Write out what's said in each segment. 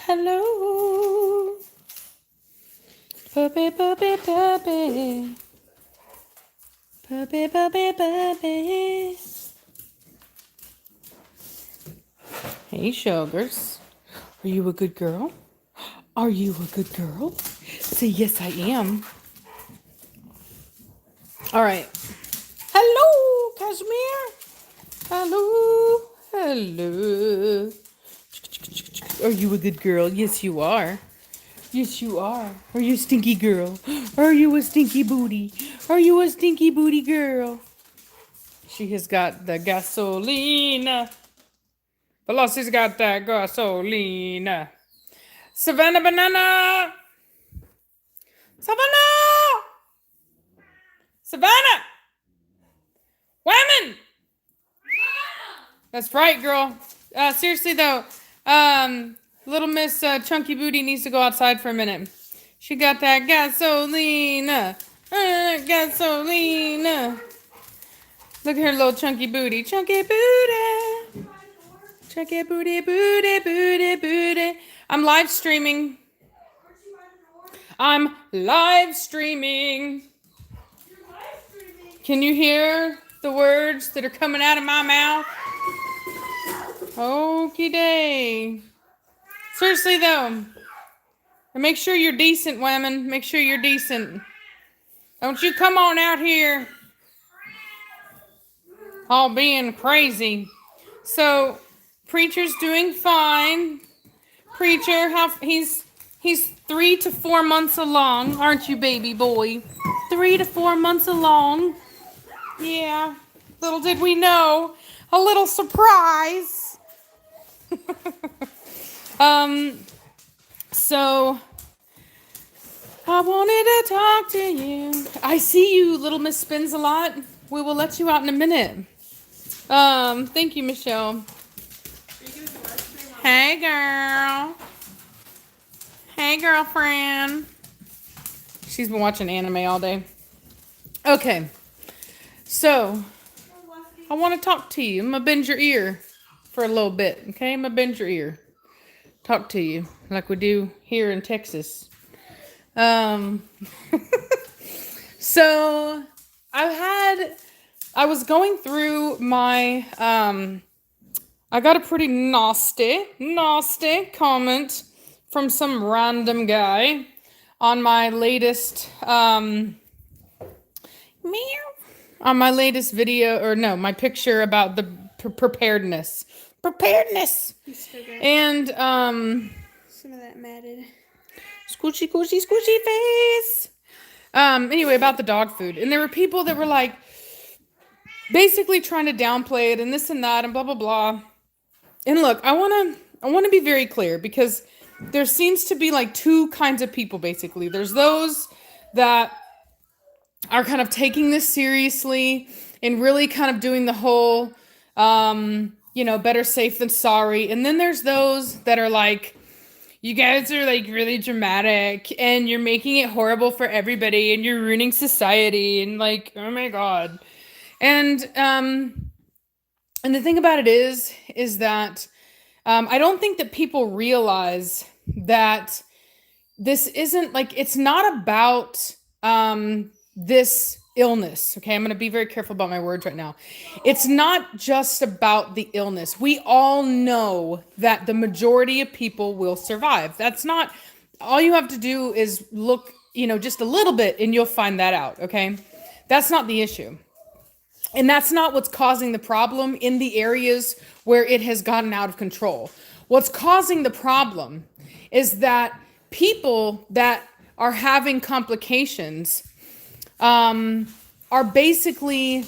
Hello. Puppy, puppy, puppy. Puppy, puppy, puppy. Hey, sugars. Are you a good girl? Are you a good girl? Say, yes, I am. All right. Hello, Cashmere. Hello. Hello. Are you a good girl? Yes, you are. Yes, you are. Are you a stinky girl? Are you a stinky booty? Are you a stinky booty girl? She has got the gasolina. Velocity's got that gasolina. Savannah Banana! Savannah! Savannah! Women! That's right, girl. Seriously, though, little Miss Chunky Booty needs to go outside for a minute. She got that gasolina. Gasolina. Look at her little chunky booty. Chunky booty. Chunky booty, booty, booty, booty. I'm live streaming. I'm live streaming. Can you hear the words that are coming out of my mouth? Okie day. Seriously though, and make sure you're decent, women. Make sure you're decent. Don't you come on out here all being crazy. So, Preacher's doing fine. Preacher, he's 3 to 4 months along, aren't you, baby boy? 3 to 4 months along. Yeah. Little did we know. A little surprise. So I wanted to talk to you. I see you, little Miss Spins a lot. We will let you out in a minute. Thank you, Michelle. Hey, girl. Hey, girlfriend. She's been watching anime all day. Okay. So, I want to talk to you. I'm going to bend your ear for a little bit. Okay? I'm going to bend your ear. Talk to you like we do here in Texas. So, I was going through my, I got a pretty nasty comment from some random guy on my latest, video, or no, my picture about the preparedness. And, some of that matted. Squishy face. Anyway, about the dog food. And there were people that were like, basically trying to downplay it and this and that and blah, blah, blah. And look, I want to be very clear, because there seems to be like two kinds of people, basically. There's those that are kind of taking this seriously and really kind of doing the whole, better safe than sorry. And then there's those that are like, you guys are like really dramatic and you're making it horrible for everybody and you're ruining society and like, oh my God. And the thing about it is that I don't think that people realize that this isn't like, it's not about this illness. Okay, I'm going to be very careful about my words right now. It's not just about the illness. We all know that the majority of people will survive. That's not, all you have to do is look, just a little bit and you'll find that out. Okay, that's not the issue. And that's not what's causing the problem in the areas where it has gotten out of control. What's causing the problem is that people that are having complications are basically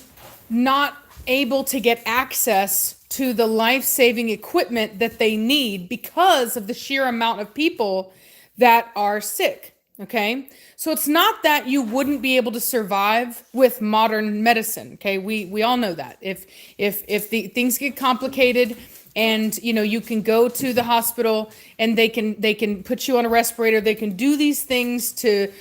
not able to get access to the life-saving equipment that they need because of the sheer amount of people that are sick. Okay, so it's not that you wouldn't be able to survive with modern medicine. Okay, we all know that if the things get complicated and you can go to the hospital and they can put you on a respirator, they can do these things to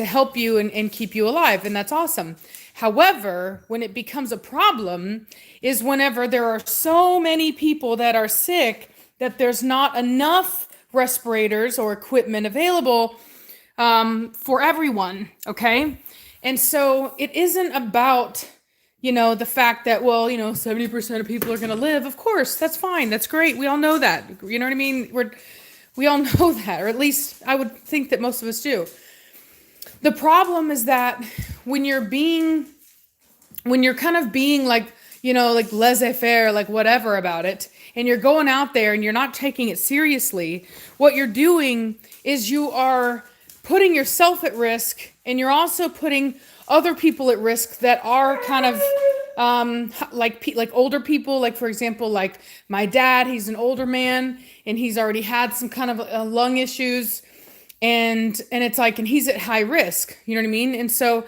help you and keep you alive, and that's awesome. However, when it becomes a problem is whenever there are so many people that are sick that there's not enough respirators or equipment available for everyone, okay? And so it isn't about, the fact that, 70% of people are going to live. Of course, that's fine. That's great. We all know that. You know what I mean? We all know that, or at least I would think that most of us do. The problem is that when you're kind of being like, like laissez-faire, like whatever about it, and you're going out there and you're not taking it seriously, what you're doing is you are putting yourself at risk, and you're also putting other people at risk that are kind of like older people. Like, for example, like my dad, he's an older man and he's already had some kind of lung issues, and it's like, and he's at high risk, you know what I mean? And so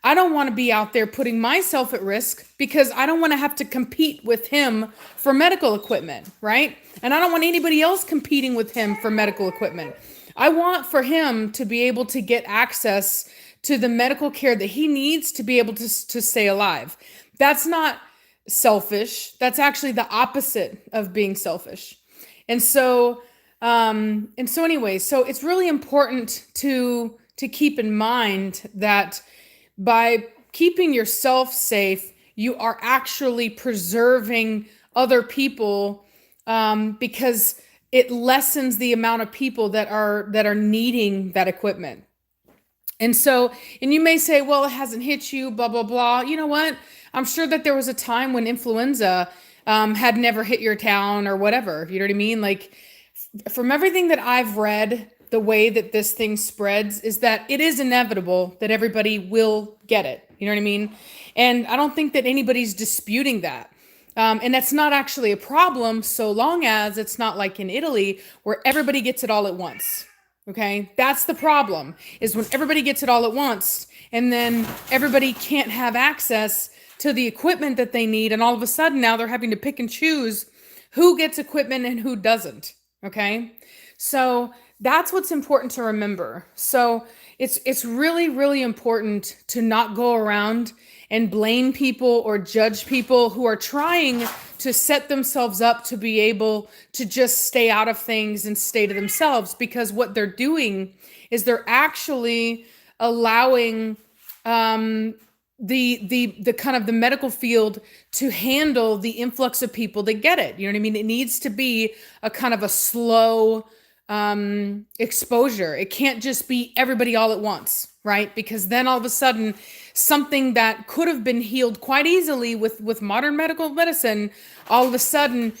I don't want to be out there putting myself at risk because I don't want to have to compete with him for medical equipment, right? And I don't want anybody else competing with him for medical equipment. I want for him to be able to get access to the medical care that he needs to be able to stay alive. That's not selfish. That's actually the opposite of being selfish. And so anyway, so it's really important to keep in mind that by keeping yourself safe, you are actually preserving other people, because it lessens the amount of people that are needing that equipment. And so, and you may say, well, it hasn't hit you, blah, blah, blah. You know what? I'm sure that there was a time when influenza had never hit your town or whatever. You know what I mean? Like, from everything that I've read, the way that this thing spreads is that it is inevitable that everybody will get it. You know what I mean? And I don't think that anybody's disputing that. And that's not actually a problem so long as it's not like in Italy where everybody gets it all at once. Okay? That's the problem, is when everybody gets it all at once and then everybody can't have access to the equipment that they need. And all of a sudden now they're having to pick and choose who gets equipment and who doesn't. Okay? So that's what's important to remember. So it's really, really important to not go around and blame people or judge people who are trying to set themselves up to be able to just stay out of things and stay to themselves, because what they're doing is they're actually allowing the kind of the medical field to handle the influx of people that get it. You know what I mean? It needs to be a kind of a slow exposure. It can't just be everybody all at once, right? Because then all of a sudden something that could have been healed quite easily with modern medical medicine, all of a sudden,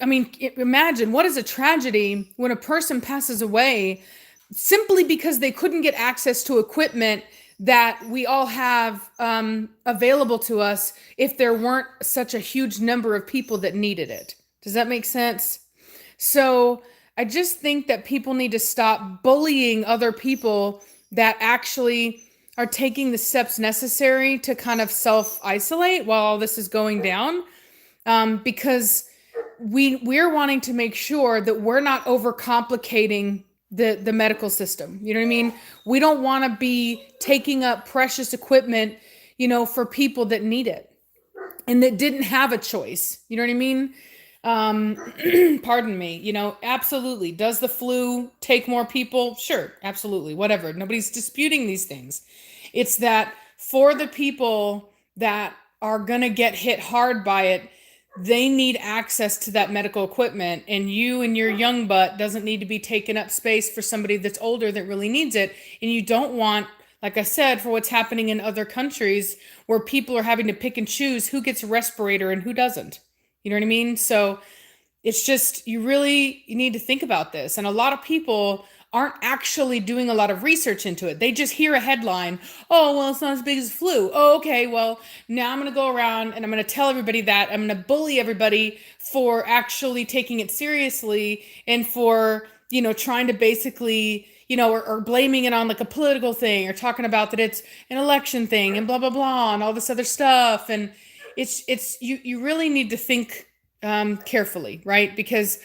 I mean, imagine what is a tragedy when a person passes away simply because they couldn't get access to equipment that we all have available to us if there weren't such a huge number of people that needed it. Does that make sense? So I just think that people need to stop bullying other people that actually are taking the steps necessary to kind of self-isolate while all this is going down, because we're wanting to make sure that we're not overcomplicating the medical system. You know what I mean? We don't want to be taking up precious equipment, for people that need it and that didn't have a choice. You know what I mean? Pardon me, absolutely. Does the flu take more people? Sure, absolutely. Whatever. Nobody's disputing these things. It's that for the people that are going to get hit hard by it, they need access to that medical equipment, and you and your young butt doesn't need to be taking up space for somebody that's older that really needs it. And you don't want, like I said, for what's happening in other countries where people are having to pick and choose who gets a respirator and who doesn't. You know what I mean? So it's just, you need to think about this. And a lot of people aren't actually doing a lot of research into it. They just hear a headline. Oh, well, it's not as big as flu. Oh, okay. Well, now I'm going to go around and I'm going to tell everybody that. I'm going to bully everybody for actually taking it seriously and for, trying to basically, or blaming it on like a political thing, or talking about that it's an election thing and blah, blah, blah, and all this other stuff. And you really need to think carefully, right? Because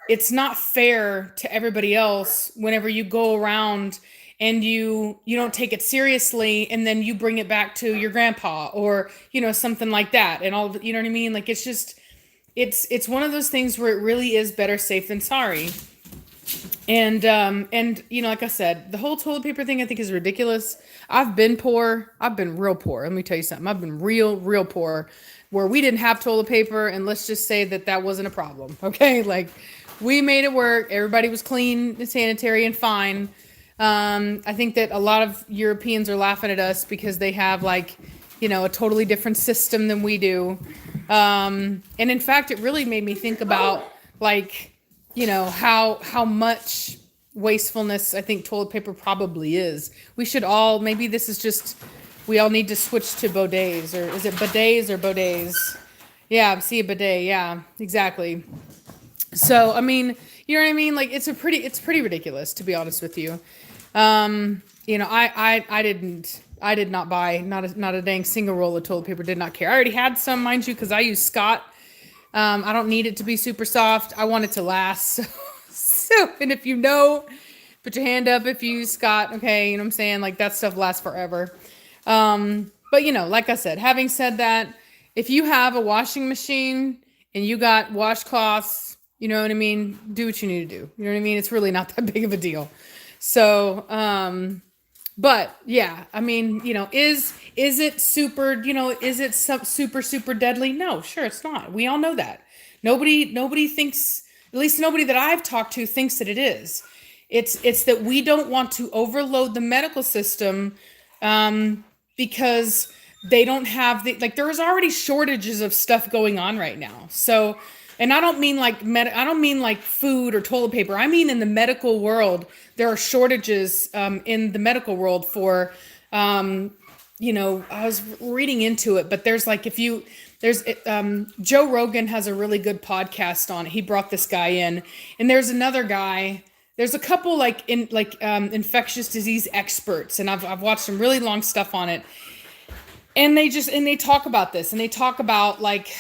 it's not fair to everybody else whenever you go around and you don't take it seriously, and then you bring it back to your grandpa or, something like that. And all, you know what I mean? Like, it's just, it's one of those things where it really is better safe than sorry. And like I said, the whole toilet paper thing I think is ridiculous. I've been poor. I've been real poor. Let me tell you something. I've been real poor where we didn't have toilet paper, and let's just say that that wasn't a problem. Okay? Like we made it work. Everybody was clean and sanitary and fine. I think that a lot of Europeans are laughing at us because they have like, a totally different system than we do. And in fact, it really made me think about like, how much wastefulness I think toilet paper probably is. We should all, maybe this is just, we all need to switch to bidets, or is it bidets or bodets? Yeah, see a bidet. Yeah, exactly. So, I mean, you know what I mean? Like it's pretty ridiculous to be honest with you. I did not buy not a dang single roll of toilet paper. Did not care. I already had some, mind you, because I use Scott. I don't need it to be super soft. I want it to last. And if put your hand up if you use Scott. Okay, you know what I'm saying? Like that stuff lasts forever. But like I said, having said that, if you have a washing machine and you got washcloths, you know what I mean? Do what you need to do. You know what I mean? It's really not that big of a deal. So, but yeah, I mean, is it super, is it super deadly? No, sure, it's not. We all know that. Nobody thinks, at least nobody that I've talked to thinks that it is. It's that we don't want to overload the medical system, because they don't have like there's already shortages of stuff going on right now. So, and I don't mean like I don't mean like food or toilet paper. I mean in the medical world, there are shortages in the medical world for I was reading into it, but there's like Joe Rogan has a really good podcast on it. He brought this guy in, and there's another guy. There's a couple infectious disease experts, and I've watched some really long stuff on it. And they talk about this, and they talk about like,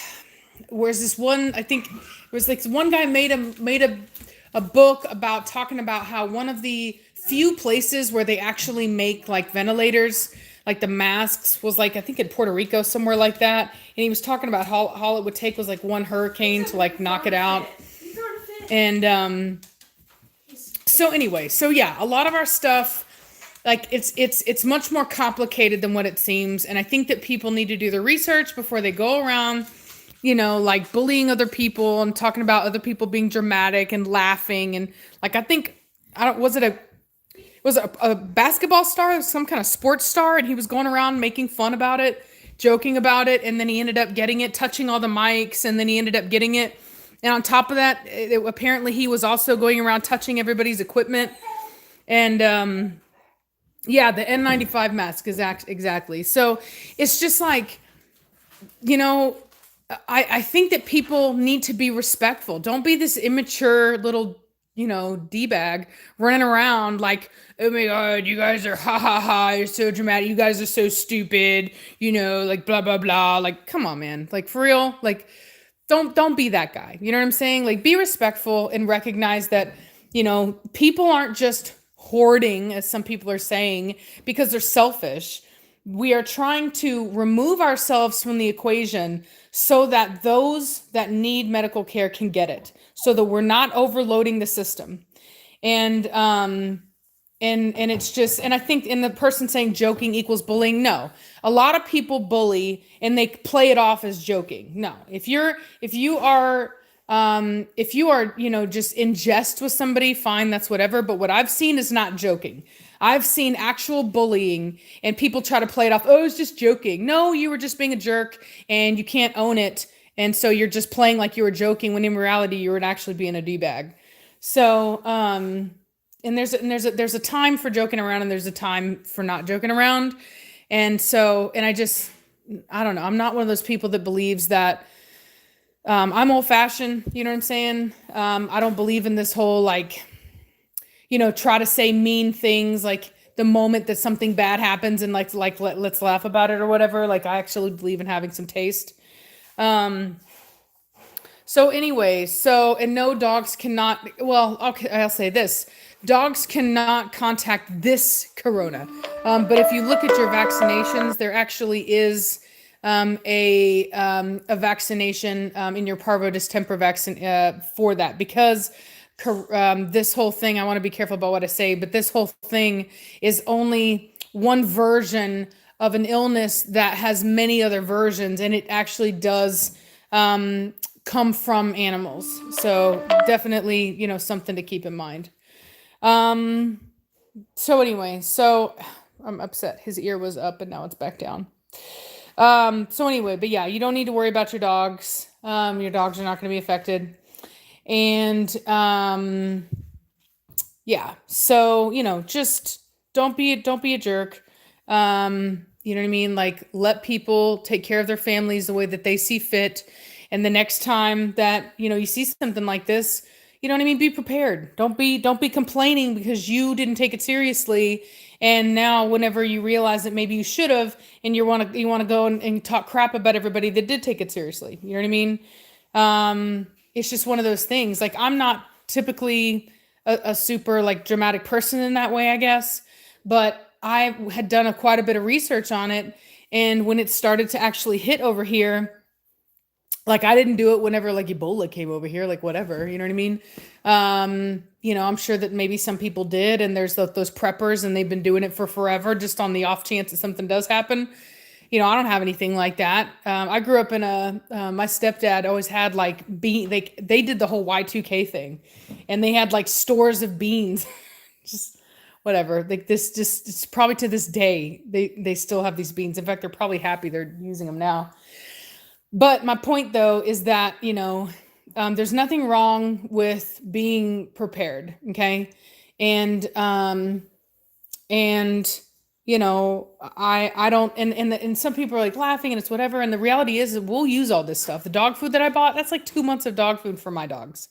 where's this one, I think it was like one guy made a book about talking about how one of the few places where they actually make like ventilators, like the masks, was like, I think in Puerto Rico, somewhere like that. And he was talking about how it would take was like one hurricane to like knock it out. And so anyway, so yeah, a lot of our stuff, like it's much more complicated than what it seems. And I think that people need to do the research before they go around, like bullying other people and talking about other people being dramatic and laughing. And like, I think, was it a basketball star, some kind of sports star? And he was going around making fun about it, joking about it. And then he ended up getting it, touching all the mics. And then he ended up getting it. And on top of that, apparently he was also going around touching everybody's equipment. And, yeah, the N95 mask is exactly. So it's just like, I think that people need to be respectful. Don't be this immature little, D-bag running around like, oh my God, you guys are ha ha ha, you're so dramatic. You guys are so stupid, like blah, blah, blah. Like, come on, man. Like for real, like don't be that guy. You know what I'm saying? Like be respectful and recognize that, people aren't just hoarding, as some people are saying, because they're selfish. We are trying to remove ourselves from the equation so that those that need medical care can get it, so that we're not overloading the system. And it's just, and I think in the person saying joking equals bullying, no. A lot of people bully and they play it off as joking. No. If you are, just in jest with somebody, fine, that's whatever. But what I've seen is not joking. I've seen actual bullying, and people try to play it off. Oh, it's just joking. No, you were just being a jerk and you can't own it. And so you're just playing like you were joking when in reality you were actually being a D-bag. So, and there's a time for joking around, and there's a time for not joking around. And so, and I don't know. I'm not one of those people that believes that, I'm old fashioned, you know what I'm saying? I don't believe in this whole, like, try to say mean things, like the moment that something bad happens and let's laugh about it or whatever. Like, I actually believe in having some taste. So anyway, and no, dogs cannot, well, okay, I'll say this. Dogs cannot contact this corona. But if you look at your vaccinations, there actually is a vaccination in your parvo distemper vaccine for that, because this whole thing, I want to be careful about what I say, but this whole thing is only one version of an illness that has many other versions, and it actually does come from animals. So definitely, you know, something to keep in mind. So anyway, so I'm upset. His ear was up and now it's back down. So anyway, but yeah, you don't need to worry about your dogs. Your dogs are not going to be affected. And yeah, so you know, just don't be a jerk. You know what I mean? Like, let people take care of their families the way that they see fit. And the next time that, you know, you see something like this, you know what I mean? Be prepared. Don't be complaining because you didn't take it seriously. And now whenever you realize that maybe you should have, and you want to go and talk crap about everybody that did take it seriously. You know what I mean? It's just one of those things. Like, I'm not typically a super like dramatic person in that way, I guess. But I had done quite a bit of research on it. And when it started to actually hit over here, like, I didn't do it whenever like Ebola came over here, like whatever, you know what I mean? You know, I'm sure that maybe some people did, and there's those preppers and they've been doing it for forever just on the off chance that something does happen. You know, I don't have anything like that. I grew up in my stepdad always had like they did the whole Y2K thing, and they had like stores of beans, just whatever. Like this, just it's probably to this day they still have these beans. In fact, they're probably happy they're using them now. But my point though is that, you know, there's nothing wrong with being prepared. Okay. And, and, you know, I don't, and some people are like laughing and it's whatever. And the reality is that we'll use all this stuff. The dog food that I bought, that's like 2 months of dog food for my dogs.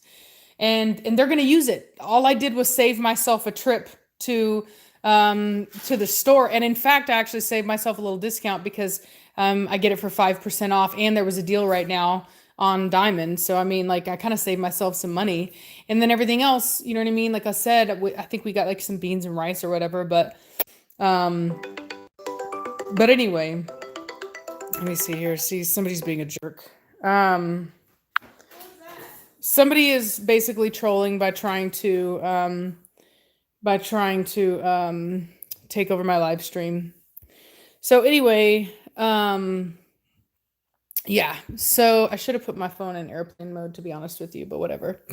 And they're going to use it. All I did was save myself a trip to the store. And in fact, I actually saved myself a little discount because I get it for 5% off, and there was a deal right now on Diamond. So I mean, like, I kind of saved myself some money, and then everything else, you know what I mean? Like I said, I think we got like some beans and rice or whatever, but anyway, let me see here. See, somebody's being a jerk. Somebody is basically trolling by trying to take over my live stream. So anyway, yeah, so I should have put my phone in airplane mode, to be honest with you, but whatever.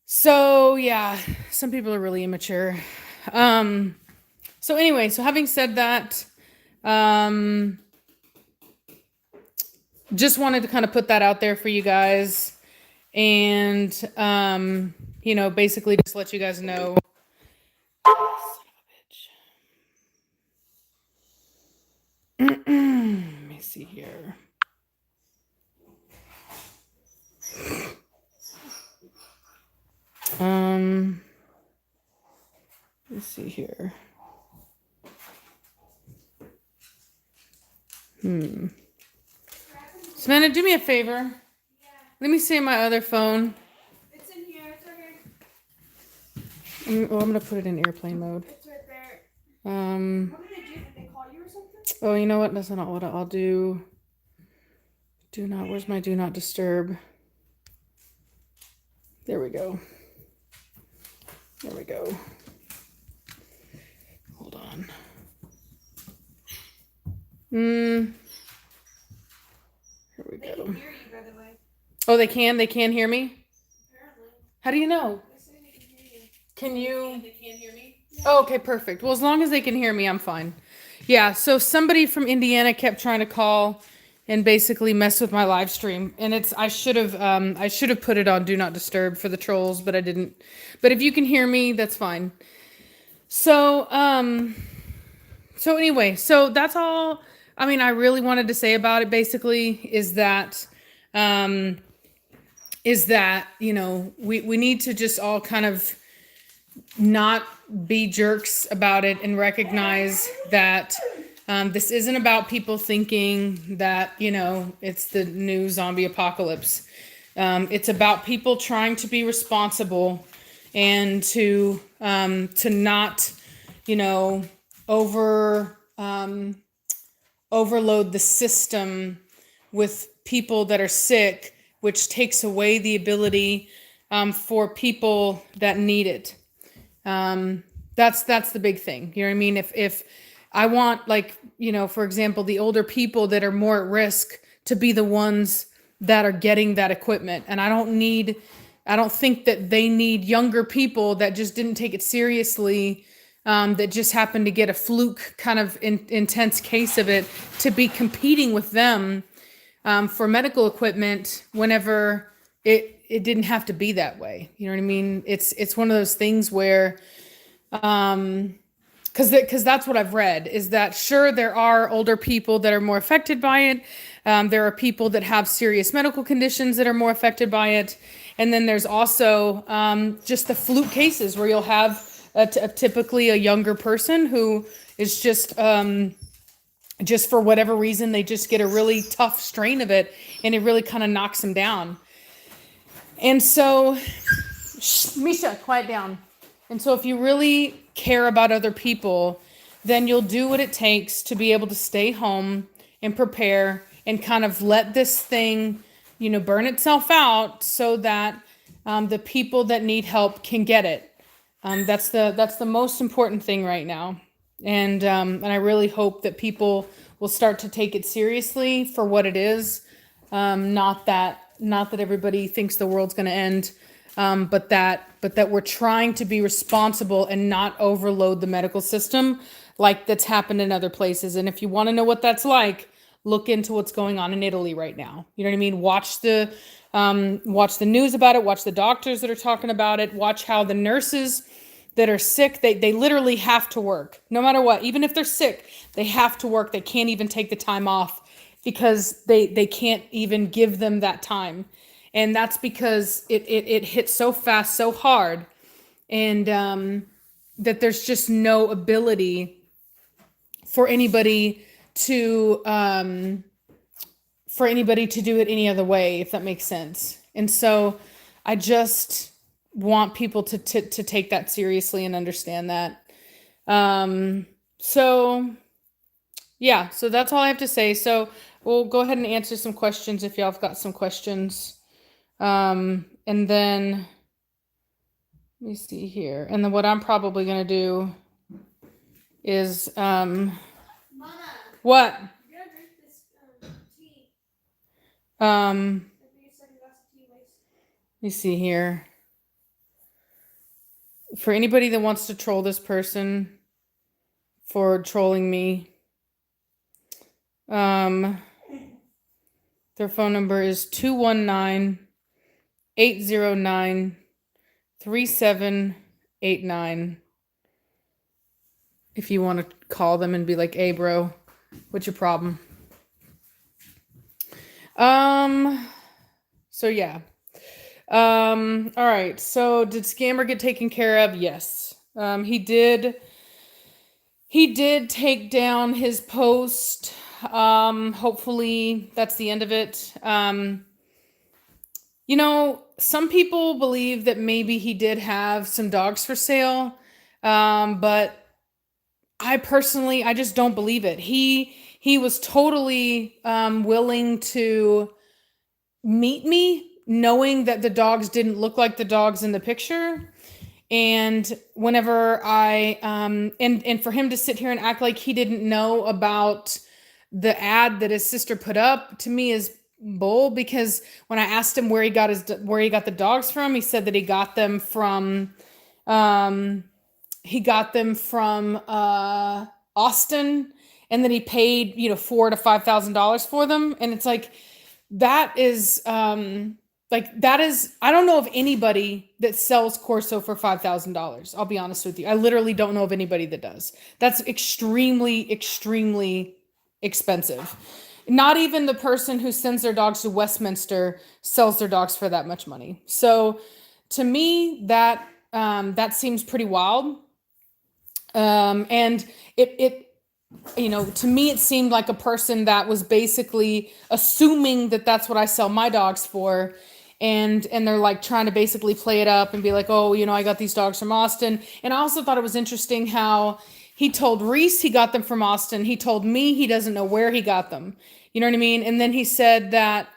So yeah, some people are really immature. So anyway, so having said that, just wanted to kind of put that out there for you guys, and you know, basically just let you guys know. Son of a bitch. Let me see here. Let's see here. Savannah, do me a favor. Yeah. Let me see my other phone. It's in here. It's right here. I'm gonna put it in airplane mode. It's right there. What did they do? Did they call you or something? Oh, you know what? That's not what I'll do. Where's my do not disturb? There we go. There we go. Hold on. Here we go. They can hear you, by the way. Oh, they can? They can hear me? Apparently. How do you know? They say they can hear you. Can you? They can't hear me? Yeah. Oh, okay, perfect. Well, as long as they can hear me, I'm fine. Yeah, so somebody from Indiana kept trying to call and basically mess with my live stream. And I should have put it on do not disturb for the trolls, but I didn't. But if you can hear me, that's fine. So anyway, so that's all I mean I really wanted to say about it, basically, is that you know, we need to just all kind of not be jerks about it and recognize that this isn't about people thinking that, you know, it's the new zombie apocalypse. It's about people trying to be responsible and to not, you know, overload the system with people that are sick which takes away the ability for people that need it. That's the big thing. You know what I mean? If I want, like, for example, the older people that are more at risk to be the ones that are getting that equipment. And I don't think that they need younger people that just didn't take it seriously, that just happened to get a fluke kind of intense case of it, to be competing with them for medical equipment whenever it didn't have to be that way. You know what I mean? It's one of those things where, because that's what I've read, is that sure, there are older people that are more affected by it. There are people that have serious medical conditions that are more affected by it. And then there's also just the fluke cases where you'll have typically a younger person who is just for whatever reason, they just get a really tough strain of it, and it really kind of knocks them down. And so, Misha, quiet down. And so if you really care about other people, then you'll do what it takes to be able to stay home and prepare and kind of let this thing, burn itself out, so that the people that need help can get it. That's the most important thing right now. And I really hope that people will start to take it seriously for what it is. Not that everybody thinks the world's going to end, but that we're trying to be responsible and not overload the medical system like that's happened in other places. And if you want to know what that's like, look into what's going on in Italy right now. You know what I mean? Watch the news about it. Watch the doctors that are talking about it. Watch how the nurses that are sick, they literally have to work no matter what. Even if they're sick, they have to work. They can't even take the time off because they can't even give them that time. And that's because it hit so fast, so hard, and that there's just no ability for anybody to do it any other way, if that makes sense. And so I just want people to take that seriously and understand that. So that's all I have to say. So we'll go ahead and answer some questions if y'all have got some questions. And then let me see here. And then what I'm probably going to do is, Mama, what? you gotta drink this tea. Let Maybe a second glass of tea, Lace. me see here. For anybody that wants to troll this person for trolling me, their phone number is 219-809-3789. If you want to call them and be like, hey bro, what's your problem? So yeah. All right. So did Scammer get taken care of? Yes. He did take down his post. Hopefully that's the end of it. Some people believe that maybe he did have some dogs for sale. But I personally, I just don't believe it. He was totally, willing to meet me, knowing that the dogs didn't look like the dogs in the picture. And whenever and for him to sit here and act like he didn't know about the ad that his sister put up, to me is bull, because when I asked him where he got the dogs from, he said that he got them from Austin, and then he paid, $4,000 to $5,000 for them. And it's like, that is, I don't know of anybody that sells Corso for $5,000. I'll be honest with you. I literally don't know of anybody that does. That's extremely, extremely expensive. Not even the person who sends their dogs to Westminster sells their dogs for that much money. So to me, that seems pretty wild. And to me, it seemed like a person that was basically assuming that that's what I sell my dogs for. And they're like trying to basically play it up and be like, oh, I got these dogs from Austin. And I also thought it was interesting how he told Reese he got them from Austin. He told me he doesn't know where he got them. You know what I mean? And then he said that,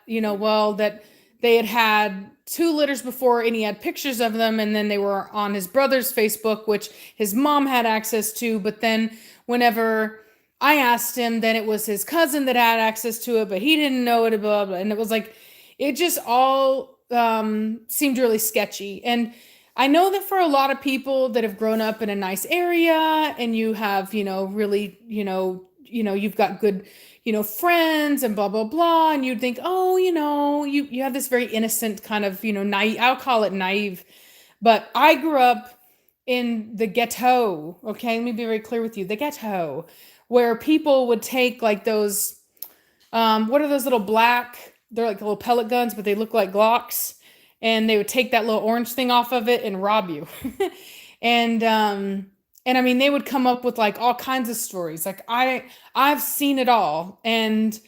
they had 2 litters before, and he had pictures of them, and then they were on his brother's Facebook, which his mom had access to. But then whenever I asked him, then it was his cousin that had access to it, but he didn't know it, blah, blah. And it was like, it just all seemed really sketchy. And I know that for a lot of people that have grown up in a nice area, and you have, really, you've got good, friends and blah, blah, blah. And you'd think, oh, you have this very innocent kind of, naive, I'll call it naive. But I grew up in the ghetto. Okay. Let me be very clear with you. The ghetto, where people would take like those, what are those little black, they're like little pellet guns, but they look like Glocks. And they would take that little orange thing off of it and rob you. and I mean, they would come up with like all kinds of stories. Like I've seen it all. And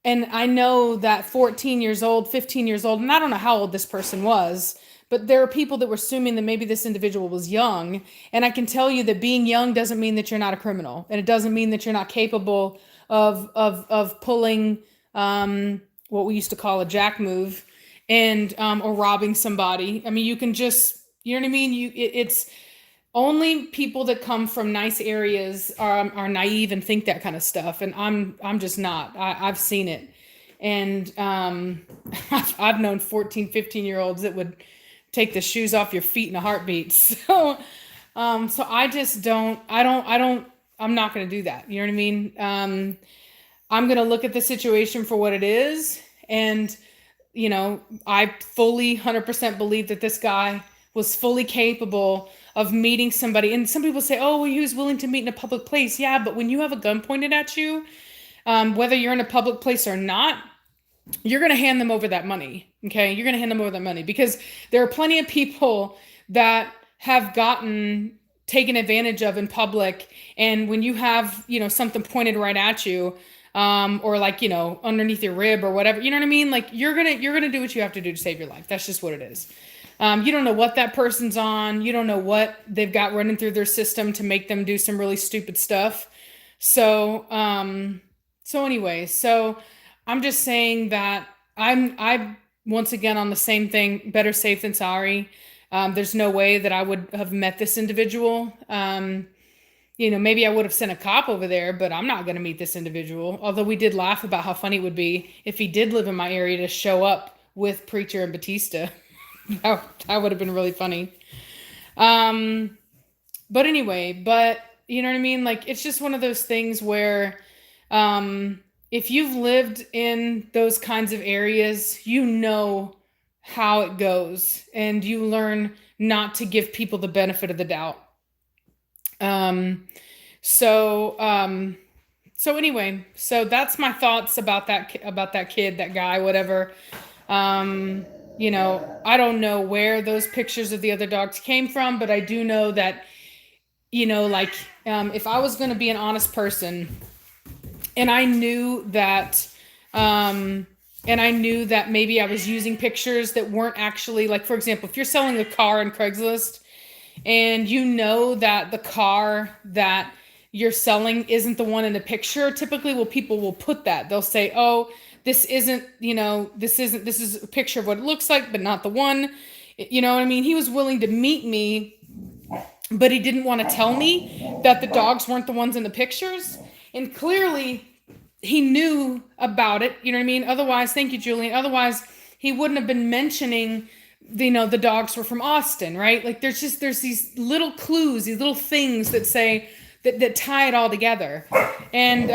I know that 14 years old, 15 years old, and I don't know how old this person was, but there are people that were assuming that maybe this individual was young. And I can tell you that being young doesn't mean that you're not a criminal. And it doesn't mean that you're not capable of pulling what we used to call a jack move, and or robbing somebody. I mean, you can just, you know what I mean? It's only people that come from nice areas are naive and think that kind of stuff. And I'm just not. I've seen it. And I've known 14, 15-year-olds that would take the shoes off your feet in a heartbeat. So I just don't, I'm not going to do that. You know what I mean? I'm going to look at the situation for what it is. And I fully 100% believe that this guy was fully capable of meeting somebody. And some people say, oh, well, he was willing to meet in a public place. Yeah, but when you have a gun pointed at you, whether you're in a public place or not, you're going to hand them over that money. Okay. You're going to hand them over that money, because there are plenty of people that have gotten taken advantage of in public. And when you have, something pointed right at you, or like, underneath your rib or whatever, you know what I mean? Like you're going to do what you have to do to save your life. That's just what it is. You don't know what that person's on. You don't know what they've got running through their system to make them do some really stupid stuff. So anyway, so I'm just saying that I'm once again on the same thing, better safe than sorry. There's no way that I would have met this individual. Maybe I would have sent a cop over there, but I'm not going to meet this individual. Although we did laugh about how funny it would be if he did live in my area to show up with Preacher and Batista. That would have been really funny. But anyway, you know what I mean? Like, it's just one of those things where, if you've lived in those kinds of areas, you know how it goes, and you learn not to give people the benefit of the doubt. So anyway, so that's my thoughts about that kid, that guy, whatever. I don't know where those pictures of the other dogs came from, but I do know that, if I was going to be an honest person, and I knew that maybe I was using pictures that weren't actually, like, for example, if you're selling a car on Craigslist, and that the car that you're selling isn't the one in the picture, typically people will put that. They'll say, oh, this is a picture of what it looks like, but not the one. You know what I mean? He was willing to meet me, but he didn't want to tell me that the dogs weren't the ones in the pictures. And clearly he knew about it. You know what I mean? Otherwise, thank you, Julian. Otherwise, he wouldn't have been mentioning, the dogs were from Austin, right? Like there's these little clues, these little things that say that tie it all together. And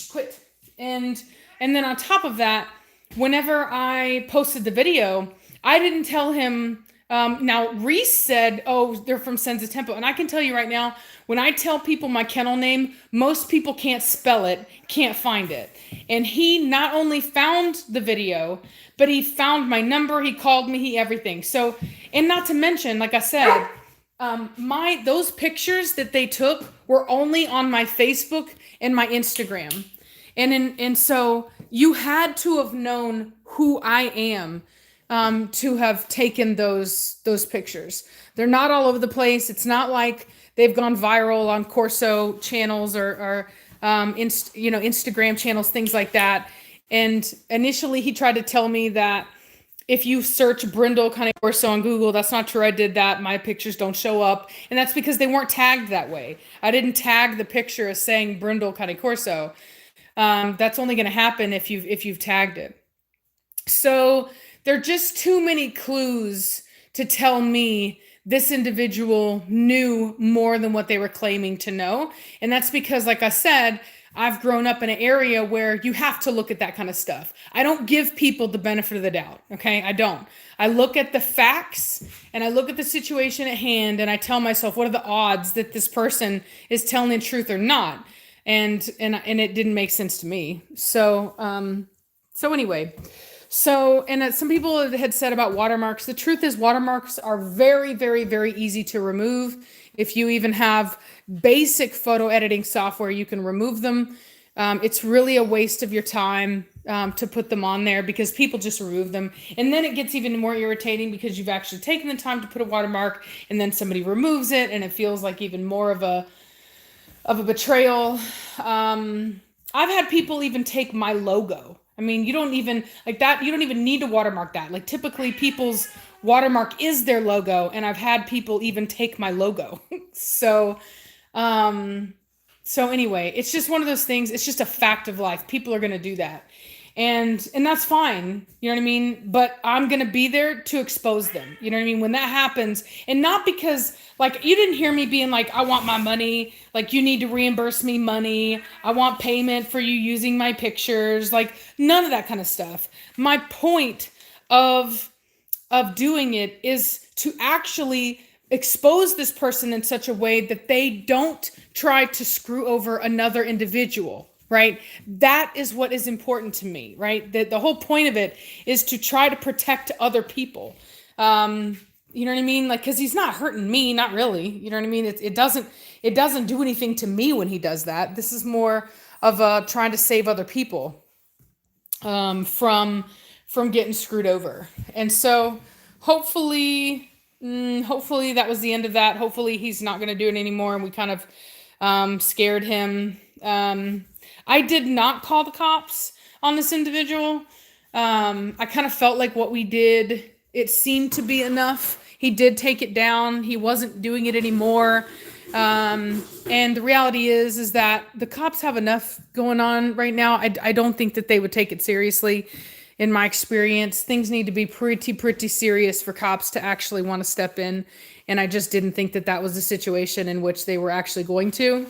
quit. And then on top of that, whenever I posted the video, I didn't tell him. Now Reese said, oh, they're from Senza Tempo. And I can tell you right now, when I tell people my kennel name, most people can't spell it, can't find it. And he not only found the video, but he found my number, he called me, he everything. So, and not to mention, like I said, those pictures that they took were only on my Facebook and my Instagram. And so you had to have known who I am, to have taken those pictures. They're not all over the place. It's not like they've gone viral on Corso channels or Instagram channels, things like that. And initially he tried to tell me that if you search Brindle Corso on Google, that's not true. I did that. My pictures don't show up. And that's because they weren't tagged that way. I didn't tag the picture as saying Brindle Corso. That's only going to happen if you've tagged it. So there are just too many clues to tell me this individual knew more than what they were claiming to know. And that's because, like I said, I've grown up in an area where you have to look at that kind of stuff. I don't give people the benefit of the doubt. Okay. I don't. I look at the facts and I look at the situation at hand and I tell myself, what are the odds that this person is telling the truth or not? And it didn't make sense to me. So anyway, and some people had said about watermarks. The truth is, watermarks are very, very, very easy to remove. If you even have basic photo editing software, you can remove them. It's really a waste of your time to put them on there because people just remove them. And then it gets even more irritating because you've actually taken the time to put a watermark and then somebody removes it and it feels like even more of a betrayal. I've had people even take my logo. I mean, you don't even like that. You don't even need to watermark that. Like typically people's watermark is their logo. And I've had people even take my logo. So anyway, it's just one of those things. It's just a fact of life. People are going to do that. And that's fine. You know what I mean? But I'm going to be there to expose them. You know what I mean? When that happens, and not because like you didn't hear me being like, I want my money. Like you need to reimburse me money. I want payment for you using my pictures. Like none of that kind of stuff. My point of doing it is to actually expose this person in such a way that they don't try to screw over another individual, right? That is what is important to me, right? The whole point of it is to try to protect other people. You know what I mean? Like, cause he's not hurting me, not really. You know what I mean? It doesn't do anything to me when he does that. This is more of trying to save other people, from getting screwed over. And so hopefully that was the end of that. Hopefully he's not going to do it anymore. And we kind of scared him. I did not call the cops on this individual. I kind of felt like what we did, it seemed to be enough. He did take it down. He wasn't doing it anymore. And the reality is that the cops have enough going on right now. I don't think that they would take it seriously. In my experience, things need to be pretty serious for cops to actually want to step in. And I just didn't think that that was the situation in which they were actually going to.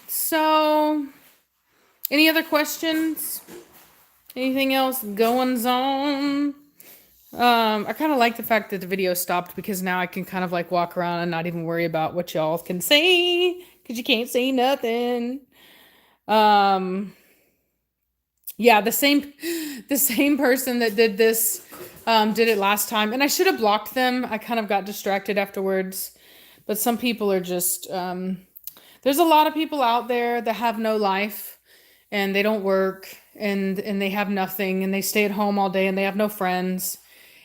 So any other questions? Anything else going on? I kind of like the fact that the video stopped because now I can kind of like walk around and not even worry about what y'all can say because you can't say nothing. Yeah, the same person that did this did it last time, and I should have blocked them. I kind of got distracted afterwards, but some people are just there's a lot of people out there that have no life and they don't work and they have nothing and they stay at home all day and they have no friends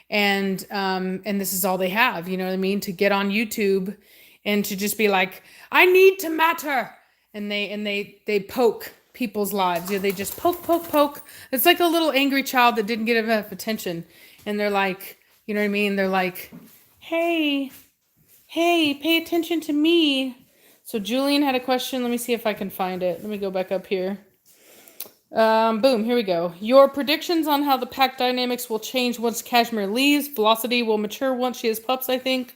and this is all they have, you know what I mean, to get on YouTube and to just be like, I need to matter, and they poke people's lives. Yeah, they just poke. It's like a little angry child that didn't get enough attention, and they're like, you know what I mean? They're like, hey, pay attention to me. So Julian had a question. Let me see if I can find it. Let me go back up here. Boom, here we go. Your predictions on how the pack dynamics will change once Cashmere leaves. Velocity will mature once she has pups, I think.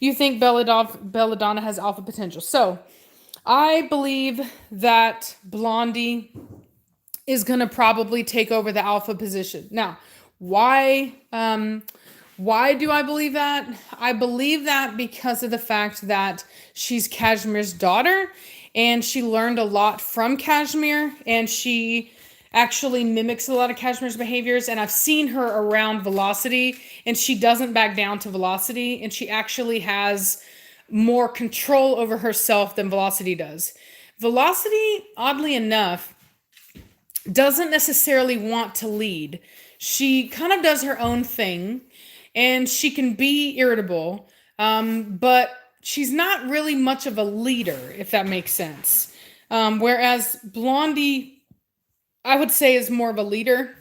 You think Belladonna has alpha potential. So I believe that Blondie is going to probably take over the alpha position. Now, why do I believe that? I believe that because of the fact that she's Cashmere's daughter and she learned a lot from Cashmere and she actually mimics a lot of Cashmere's behaviors, and I've seen her around Velocity and she doesn't back down to Velocity, and she actually has more control over herself than Velocity does. Velocity, oddly enough, doesn't necessarily want to lead. She kind of does her own thing and she can be irritable, but she's not really much of a leader, if that makes sense. Whereas Blondie, I would say, is more of a leader.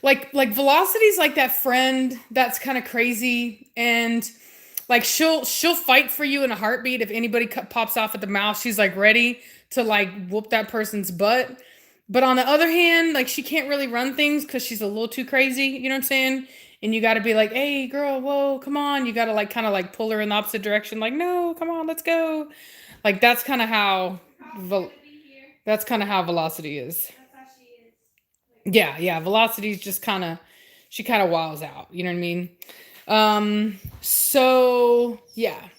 like Velocity's like that friend that's kind of crazy, and like she'll fight for you in a heartbeat. If anybody pops off at the mouth, she's like ready to like whoop that person's butt. But on the other hand, like she can't really run things because she's a little too crazy. You know what I'm saying? And you got to be like, hey, girl, whoa, come on. You got to like kind of like pull her in the opposite direction. Like, no, come on, let's go. Like that's kind of how that's kind of how Velocity is. Yeah. Velocity's just kind of she kind of wows out. You know what I mean? So yeah.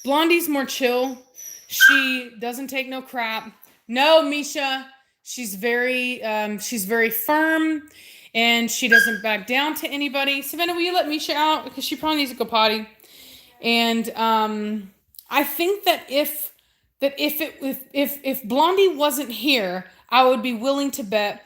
Blondie's more chill. She doesn't take no crap. No, Misha. She's very firm, and she doesn't back down to anybody. Savannah, will you let Misha out because she probably needs to go potty? And I think that if Blondie wasn't here, I would be willing to bet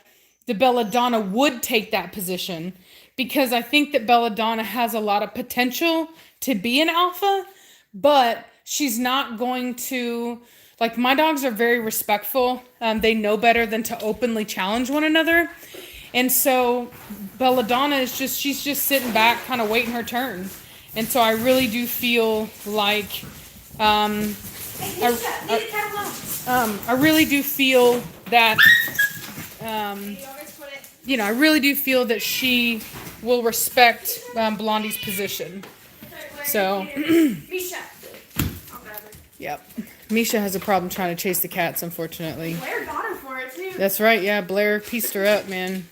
the Belladonna would take that position, because I think that Belladonna has a lot of potential to be an alpha, but she's not going to, like, my dogs are very respectful. They know better than to openly challenge one another. And so Belladonna she's just sitting back, kind of waiting her turn. And so I really do feel like, I really do feel that, I really do feel that she will respect Blondie's position. So, Misha. I'll grab her. yep. Misha has a problem trying to chase the cats, unfortunately. Blair got her for it too. That's right, yeah. Blair pieced her up, man.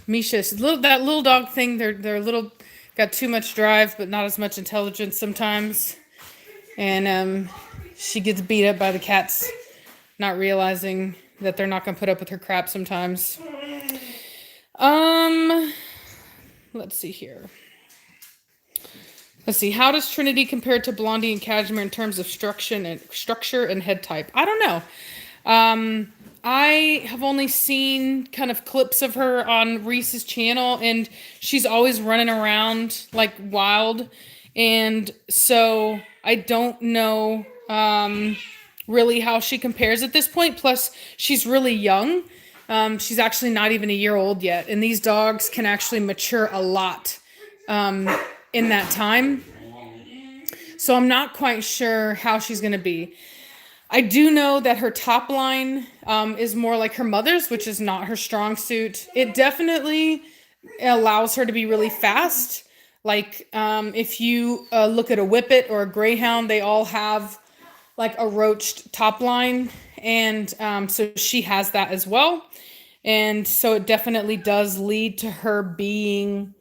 Misha's that little dog thing, they're little, got too much drive, but not as much intelligence sometimes. And she gets beat up by the cats, not realizing that they're not gonna put up with her crap sometimes. Let's see here. Let's see. How does Trinity compare to Blondie and Cashmere in terms of structure and head type? I don't know. I have only seen kind of clips of her on Reese's channel, and she's always running around like wild. And so I don't know really how she compares at this point. Plus, she's really young. She's actually not even a year old yet. And these dogs can actually mature a lot in that time. So I'm not quite sure how she's going to be. I do know that her top line is more like her mother's, which is not her strong suit. It definitely allows her to be really fast. Like if you look at a Whippet or a Greyhound, they all have like a roached top line. And so she has that as well. And so it definitely does lead to her being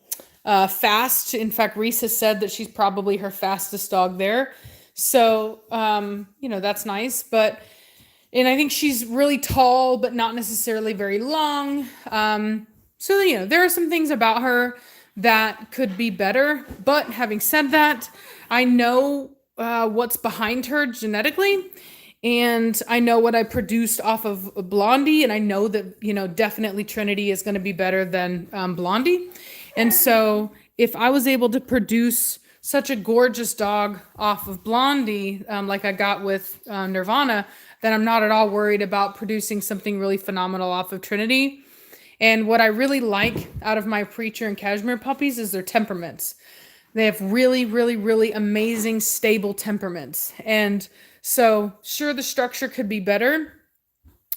fast. In fact, Reese has said that she's probably her fastest dog there. So, that's nice. And I think she's really tall, but not necessarily very long. So, there are some things about her that could be better. But having said that, I know what's behind her genetically. And I know what I produced off of Blondie. And I know that, definitely Trinity is going to be better than Blondie. And so if I was able to produce such a gorgeous dog off of Blondie, like I got with Nirvana, then I'm not at all worried about producing something really phenomenal off of Trinity. And what I really like out of my Preacher and Cashmere puppies is their temperaments. They have really, really, really amazing, stable temperaments. And so, sure, the structure could be better,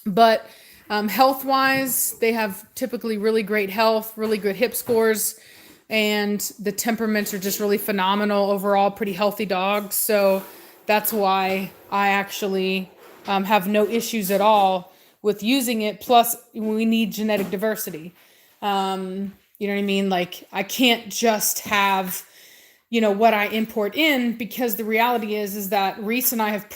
but health-wise, they have typically really great health, really good hip scores, and the temperaments are just really phenomenal. Overall, pretty healthy dogs. So that's why I actually have no issues at all with using it. Plus, we need genetic diversity. You know what I mean? Like, I can't just have what I import in, because the reality is that Reese and I have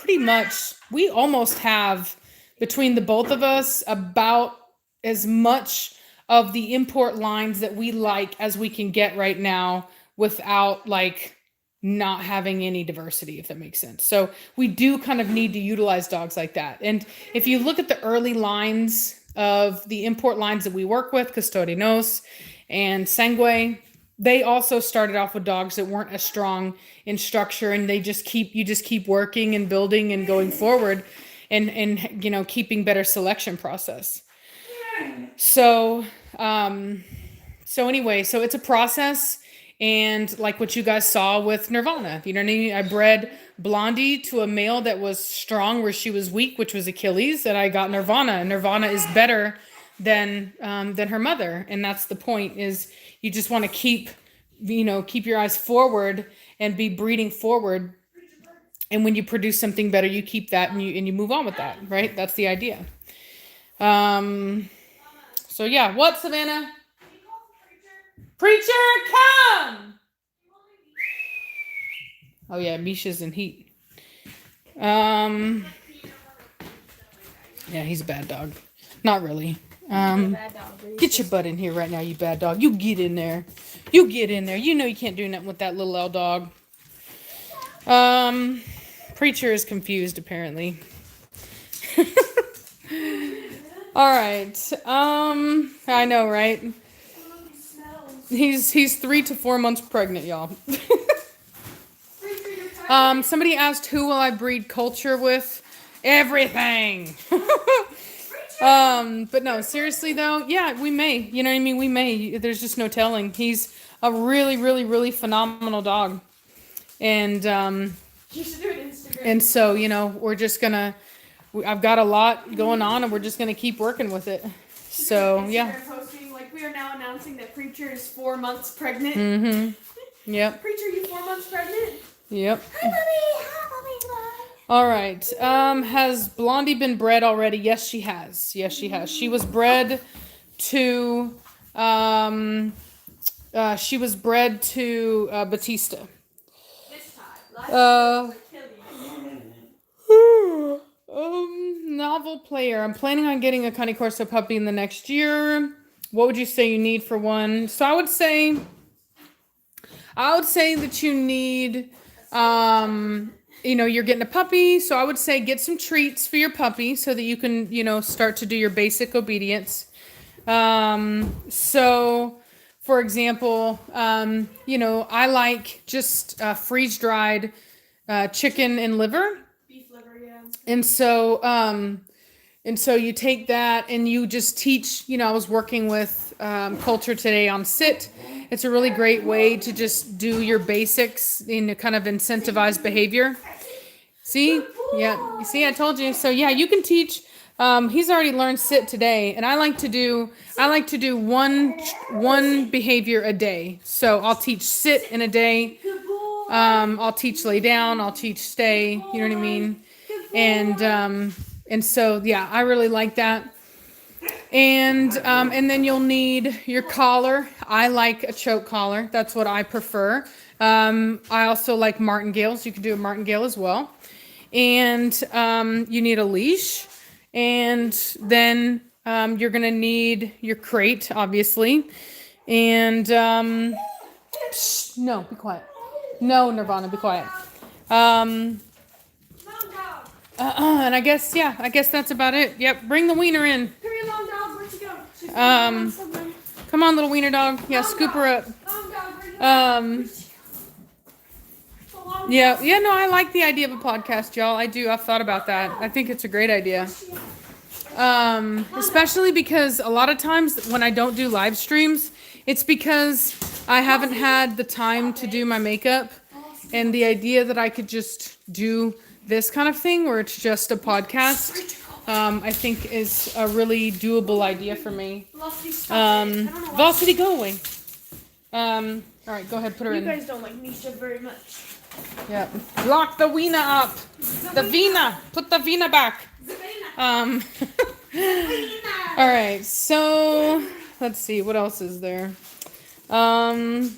we almost have, between the both of us, about as much of the import lines that we like as we can get right now without like not having any diversity, if that makes sense. So we do kind of need to utilize dogs like that. And if you look at the early lines of the import lines that we work with, Custodianos and Sangue, they also started off with dogs that weren't as strong in structure, and you just keep working and building and going forward and keeping better selection process. So, anyway, so it's a process. And like what you guys saw with Nirvana, you know what I mean? I bred Blondie to a male that was strong where she was weak, which was Achilles, and I got Nirvana. And Nirvana is better than her mother. And that's the point, is you just want to keep your eyes forward and be breeding forward. And when you produce something better, you keep that and you move on with that, right? That's the idea. So yeah, what, Savannah? Preacher, come! Oh yeah, Misha's in heat. Yeah, he's a bad dog. Not really. Get your butt in here right now, you bad dog. You get in there. You get in there. You know you can't do nothing with that little L dog. Preacher is confused, apparently. All right. I know, right? He's 3 to 4 months pregnant, y'all. Somebody asked, who will I breed culture with? Everything. But no, seriously though, yeah, we may. You know what I mean? We may. There's just no telling. He's a really, really, really phenomenal dog. And You should do an Instagram. and so, we're just gonna. I've got a lot going on, and we're just gonna keep working with it. So yeah. Posting, like, we are now announcing that Preacher is 4 months pregnant. Mm-hmm. Yep. Preacher, you 4 months pregnant? Yep. Hi, mommy. Hi, mommy. All right. Has Blondie been bred already? Yes, she has. Yes, she has. She was bred to. She was bred to Batista. This time. Novel player. I'm planning on getting a Cane Corso puppy in the next year. What would you say you need for one? So I would say that you need, you're getting a puppy. So I would say get some treats for your puppy so that you can, start to do your basic obedience. So for example, I like just freeze-dried chicken and liver. Beef liver, yeah. And so you take that and you just teach, I was working with culture today on sit. It's a really great way to just do your basics in a kind of incentivized behavior. See? Yeah. You see, I told you. So yeah, you can teach. He's already learned sit today, and I like to do one behavior a day. So I'll teach sit in a day. I'll teach lay down. I'll teach stay. You know what I mean? And so yeah, I really like that. And then you'll need your collar. I like a choke collar. That's what I prefer. I also like martingales. You can do a martingale as well. And you need a leash. And then you're going to need your crate, obviously. And no, be quiet. No, Nirvana, be quiet. And I guess that's about it. Yep, bring the wiener in. Come here, long dog. Where'd you go? She's Come on, little wiener dog. Yeah, scoop her up. Long dog, where'd you go? Yeah, no, I like the idea of a podcast, y'all. I do. I've thought about that. I think it's a great idea. Especially because a lot of times when I don't do live streams, it's because I haven't had the time to do my makeup. And the idea that I could just do this kind of thing where it's just a podcast, I think is a really doable idea for me. Velocity, go away. All right, go ahead, put her in. You guys don't like Misha very much. Yeah. Lock the wiener up. The vina. Put the vina back. All right. So let's see. What else is there? Let's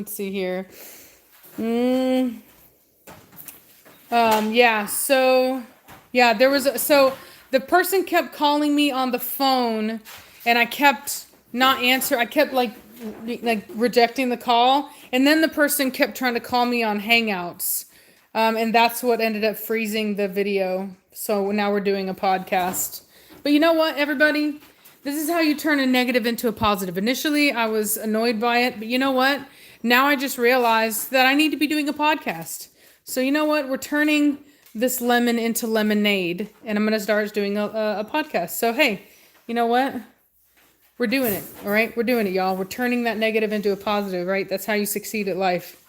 see here. Yeah. So yeah, there was so the person kept calling me on the phone, and I kept not answering. I kept like rejecting the call, and then the person kept trying to call me on Hangouts, and that's what ended up freezing the video. So now we're doing a podcast. But you know what, everybody? This is how you turn a negative into a positive. Initially, I was annoyed by it, but you know what? Now I just realized that I need to be doing a podcast. So you know what? We're turning this lemon into lemonade, and I'm going to start doing a podcast. So hey, you know what? We're doing it. All right. We're doing it, y'all. We're turning that negative into a positive, right? That's how you succeed at life.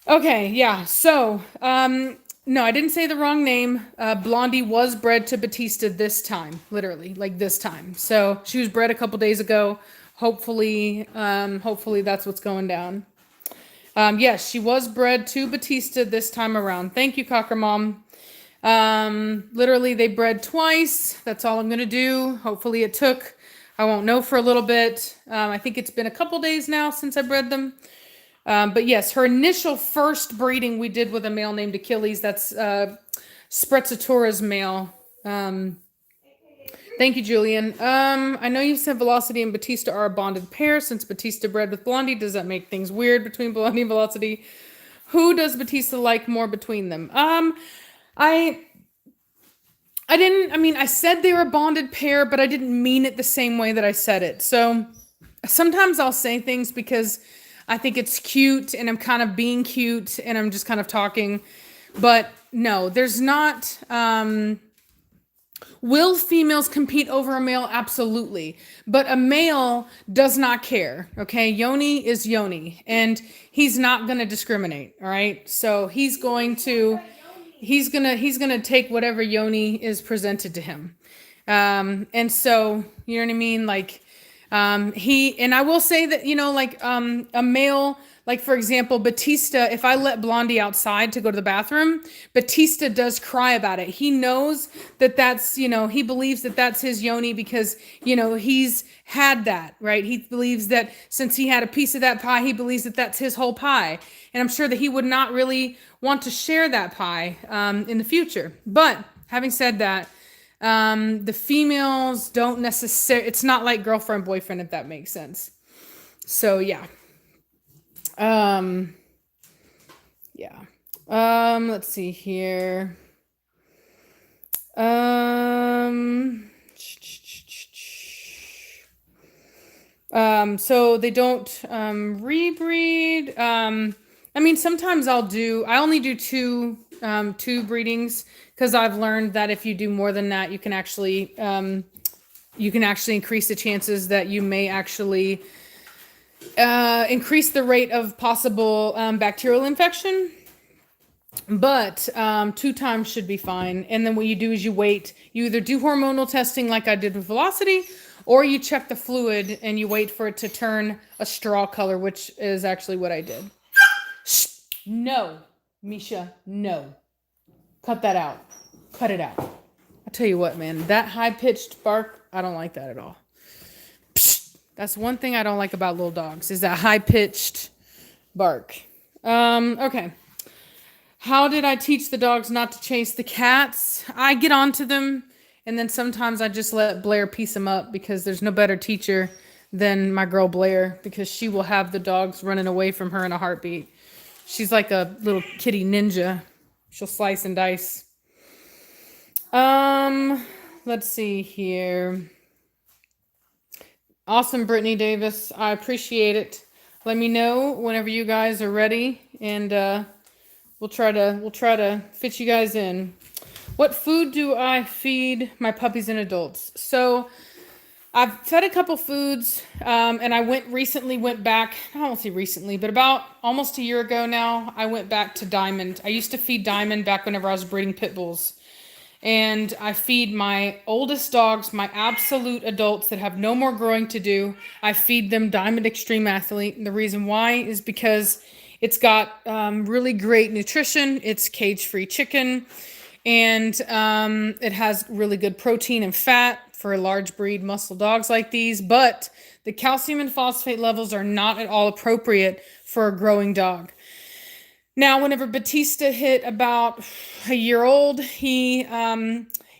Okay. Yeah. So, no, I didn't say the wrong name. Blondie was bred to Batista this time, literally, like this time. So she was bred a couple days ago. Hopefully, hopefully that's what's going down. Yes, she was bred to Batista this time around. Thank you, Cocker Mom. Literally they bred twice. That's all I'm gonna do. Hopefully it took. I won't know for a little bit. I think it's been a couple days now since I bred them. But yes, her initial first breeding we did with a male named Achilles. That's Spretzatura's male. Thank you, Julian. I know you said Velocity and Batista are a bonded pair. Since Batista bred with Blondie, does that make things weird between Blondie and Velocity? Who does Batista like more between them? I didn't, I mean, I said they were a bonded pair, but I didn't mean it the same way that I said it. So sometimes I'll say things because I think it's cute and I'm kind of being cute and I'm just kind of talking. But no, there's not, will females compete over a male? Absolutely. But a male does not care. Okay. Yoni is Yoni and he's not going to discriminate. All right. So he's going to take whatever Yoni is presented to him. And so, you know what I mean? Like, and I will say that, like, a male, like, for example, Batista, if I let Blondie outside to go to the bathroom, Batista does cry about it. He knows that that's, he believes that that's his Yoni because, he's had that, right? He believes that since he had a piece of that pie, he believes that that's his whole pie. And I'm sure that he would not really want to share that pie, in the future. But having said that, the females don't necessarily, it's not like girlfriend, boyfriend, if that makes sense. So yeah. Yeah. Let's see here. So they don't, rebreed. I mean, sometimes I only do two breedings because I've learned that if you do more than that, you can actually increase the chances that you may actually increase the rate of possible bacterial infection. But 2 times should be fine. And then what you do is you wait. You either do hormonal testing like I did with Velocity, or you check the fluid and you wait for it to turn a straw color, which is actually what I did. Shh. No, Misha, no. Cut that out. Cut it out. I'll tell you what, man. That high-pitched bark, I don't like that at all. Psst. That's one thing I don't like about little dogs, is that high-pitched bark. Okay. How did I teach the dogs not to chase the cats? I get onto them, and then sometimes I just let Blair piece them up because there's no better teacher than my girl Blair, because she will have the dogs running away from her in a heartbeat. She's like a little kitty ninja. She'll slice and dice. Let's see here. Awesome, Brittany Davis. I appreciate it. Let me know whenever you guys are ready, and we'll try to fit you guys in. What food do I feed my puppies and adults? So I've fed a couple foods, and I recently went back, I won't say recently, but about almost a year ago now, I went back to Diamond. I used to feed Diamond back whenever I was breeding pit bulls. And I feed my oldest dogs, my absolute adults that have no more growing to do. I feed them Diamond Extreme Athlete. And the reason why is because it's got really great nutrition. It's cage-free chicken. And it has really good protein and fat for large breed muscle dogs like these. But the calcium and phosphate levels are not at all appropriate for a growing dog. Now, whenever Batista hit about a year old, he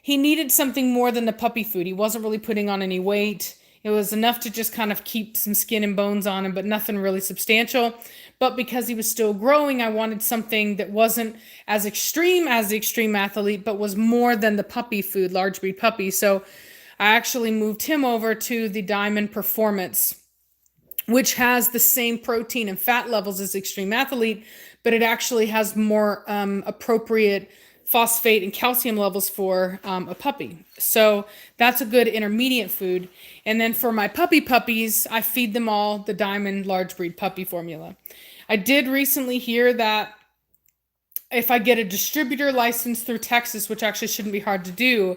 needed something more than the puppy food. He wasn't really putting on any weight. It was enough to just kind of keep some skin and bones on him, but nothing really substantial. But because he was still growing, I wanted something that wasn't as extreme as the Extreme Athlete, but was more than the puppy food, large breed puppy. So I actually moved him over to the Diamond Performance, which has the same protein and fat levels as Extreme Athlete, but it actually has more appropriate phosphate and calcium levels for a puppy. So that's a good intermediate food. And then for my puppies, I feed them all the Diamond large breed puppy formula. I did recently hear that if I get a distributor license through Texas, which actually shouldn't be hard to do,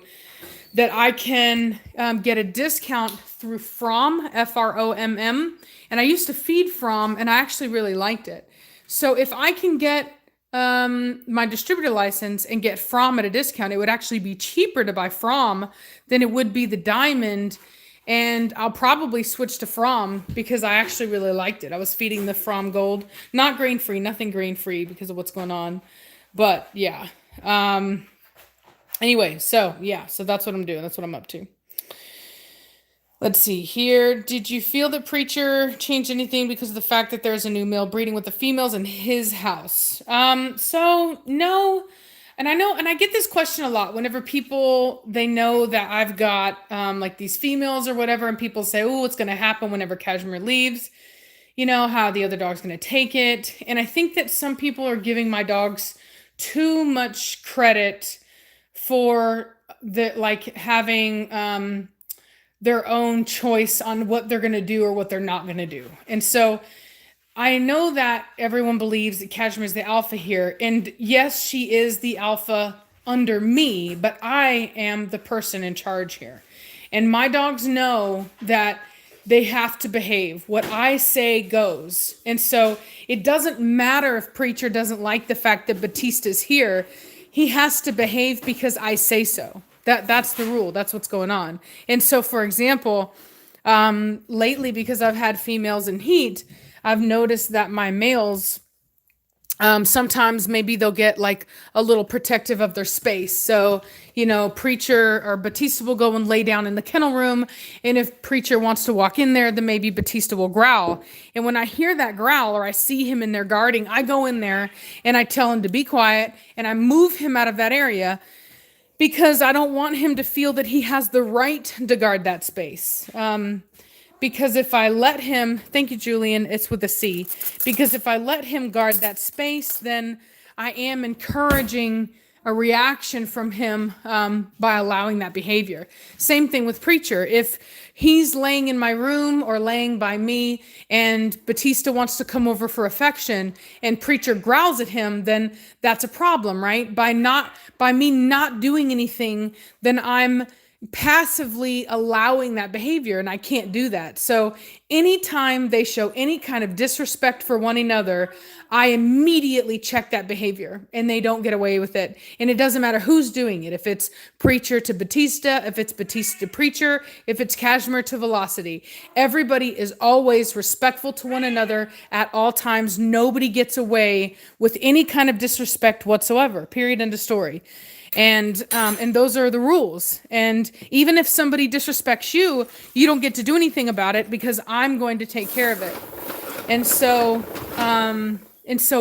that I can get a discount through From, F-R-O-M-M. And I used to feed From, and I actually really liked it. So if I can get my distributor license and get From at a discount, it would actually be cheaper to buy From than it would be the Diamond. And I'll probably switch to From because I actually really liked it. I was feeding the From Gold, not grain-free, nothing grain-free because of what's going on. But yeah. Anyway, so that's what I'm doing. That's what I'm up to. Let's see here. Did you feel that Preacher changed anything because of the fact that there's a new male breeding with the females in his house? So no. And I get this question a lot whenever people, they know that I've got like these females or whatever, and people say, oh, what's going to happen whenever Cashmere leaves? You know, how the other dog's going to take it. And I think that some people are giving my dogs too much credit for the like having their own choice on what they're going to do or what they're not going to do. And so I know that everyone believes that Cashmere is the alpha here. And yes, she is the alpha under me, but I am the person in charge here. And my dogs know that they have to behave. What I say goes. And so it doesn't matter if Preacher doesn't like the fact that Batista's here. He has to behave because I say so. That's the rule. That's what's going on. And so, for example, lately, because I've had females in heat, I've noticed that my males, sometimes maybe they'll get like a little protective of their space. So, you know, Preacher or Batista will go and lay down in the kennel room. And if Preacher wants to walk in there, then maybe Batista will growl. And when I hear that growl or I see him in there guarding, I go in there and I tell him to be quiet and I move him out of that area because I don't want him to feel that he has the right to guard that space. Because if I let him, thank you, Julian, it's with a C. Because if I let him guard that space, then I am encouraging a reaction from him by allowing that behavior. Same thing with Preacher. If he's laying in my room or laying by me and Batista wants to come over for affection and Preacher growls at him, then that's a problem, right? By me not doing anything, then I'm passively allowing that behavior, and I can't do that. So anytime they show any kind of disrespect for one another, I immediately check that behavior and they don't get away with it. And it doesn't matter who's doing it. If it's Preacher to Batista, if it's Batista to Preacher, if it's Cashmere to Velocity, everybody is always respectful to one another at all times. Nobody gets away with any kind of disrespect whatsoever, period, end of story. And those are the rules. And even if somebody disrespects you, you don't get to do anything about it because I'm going to take care of it. And so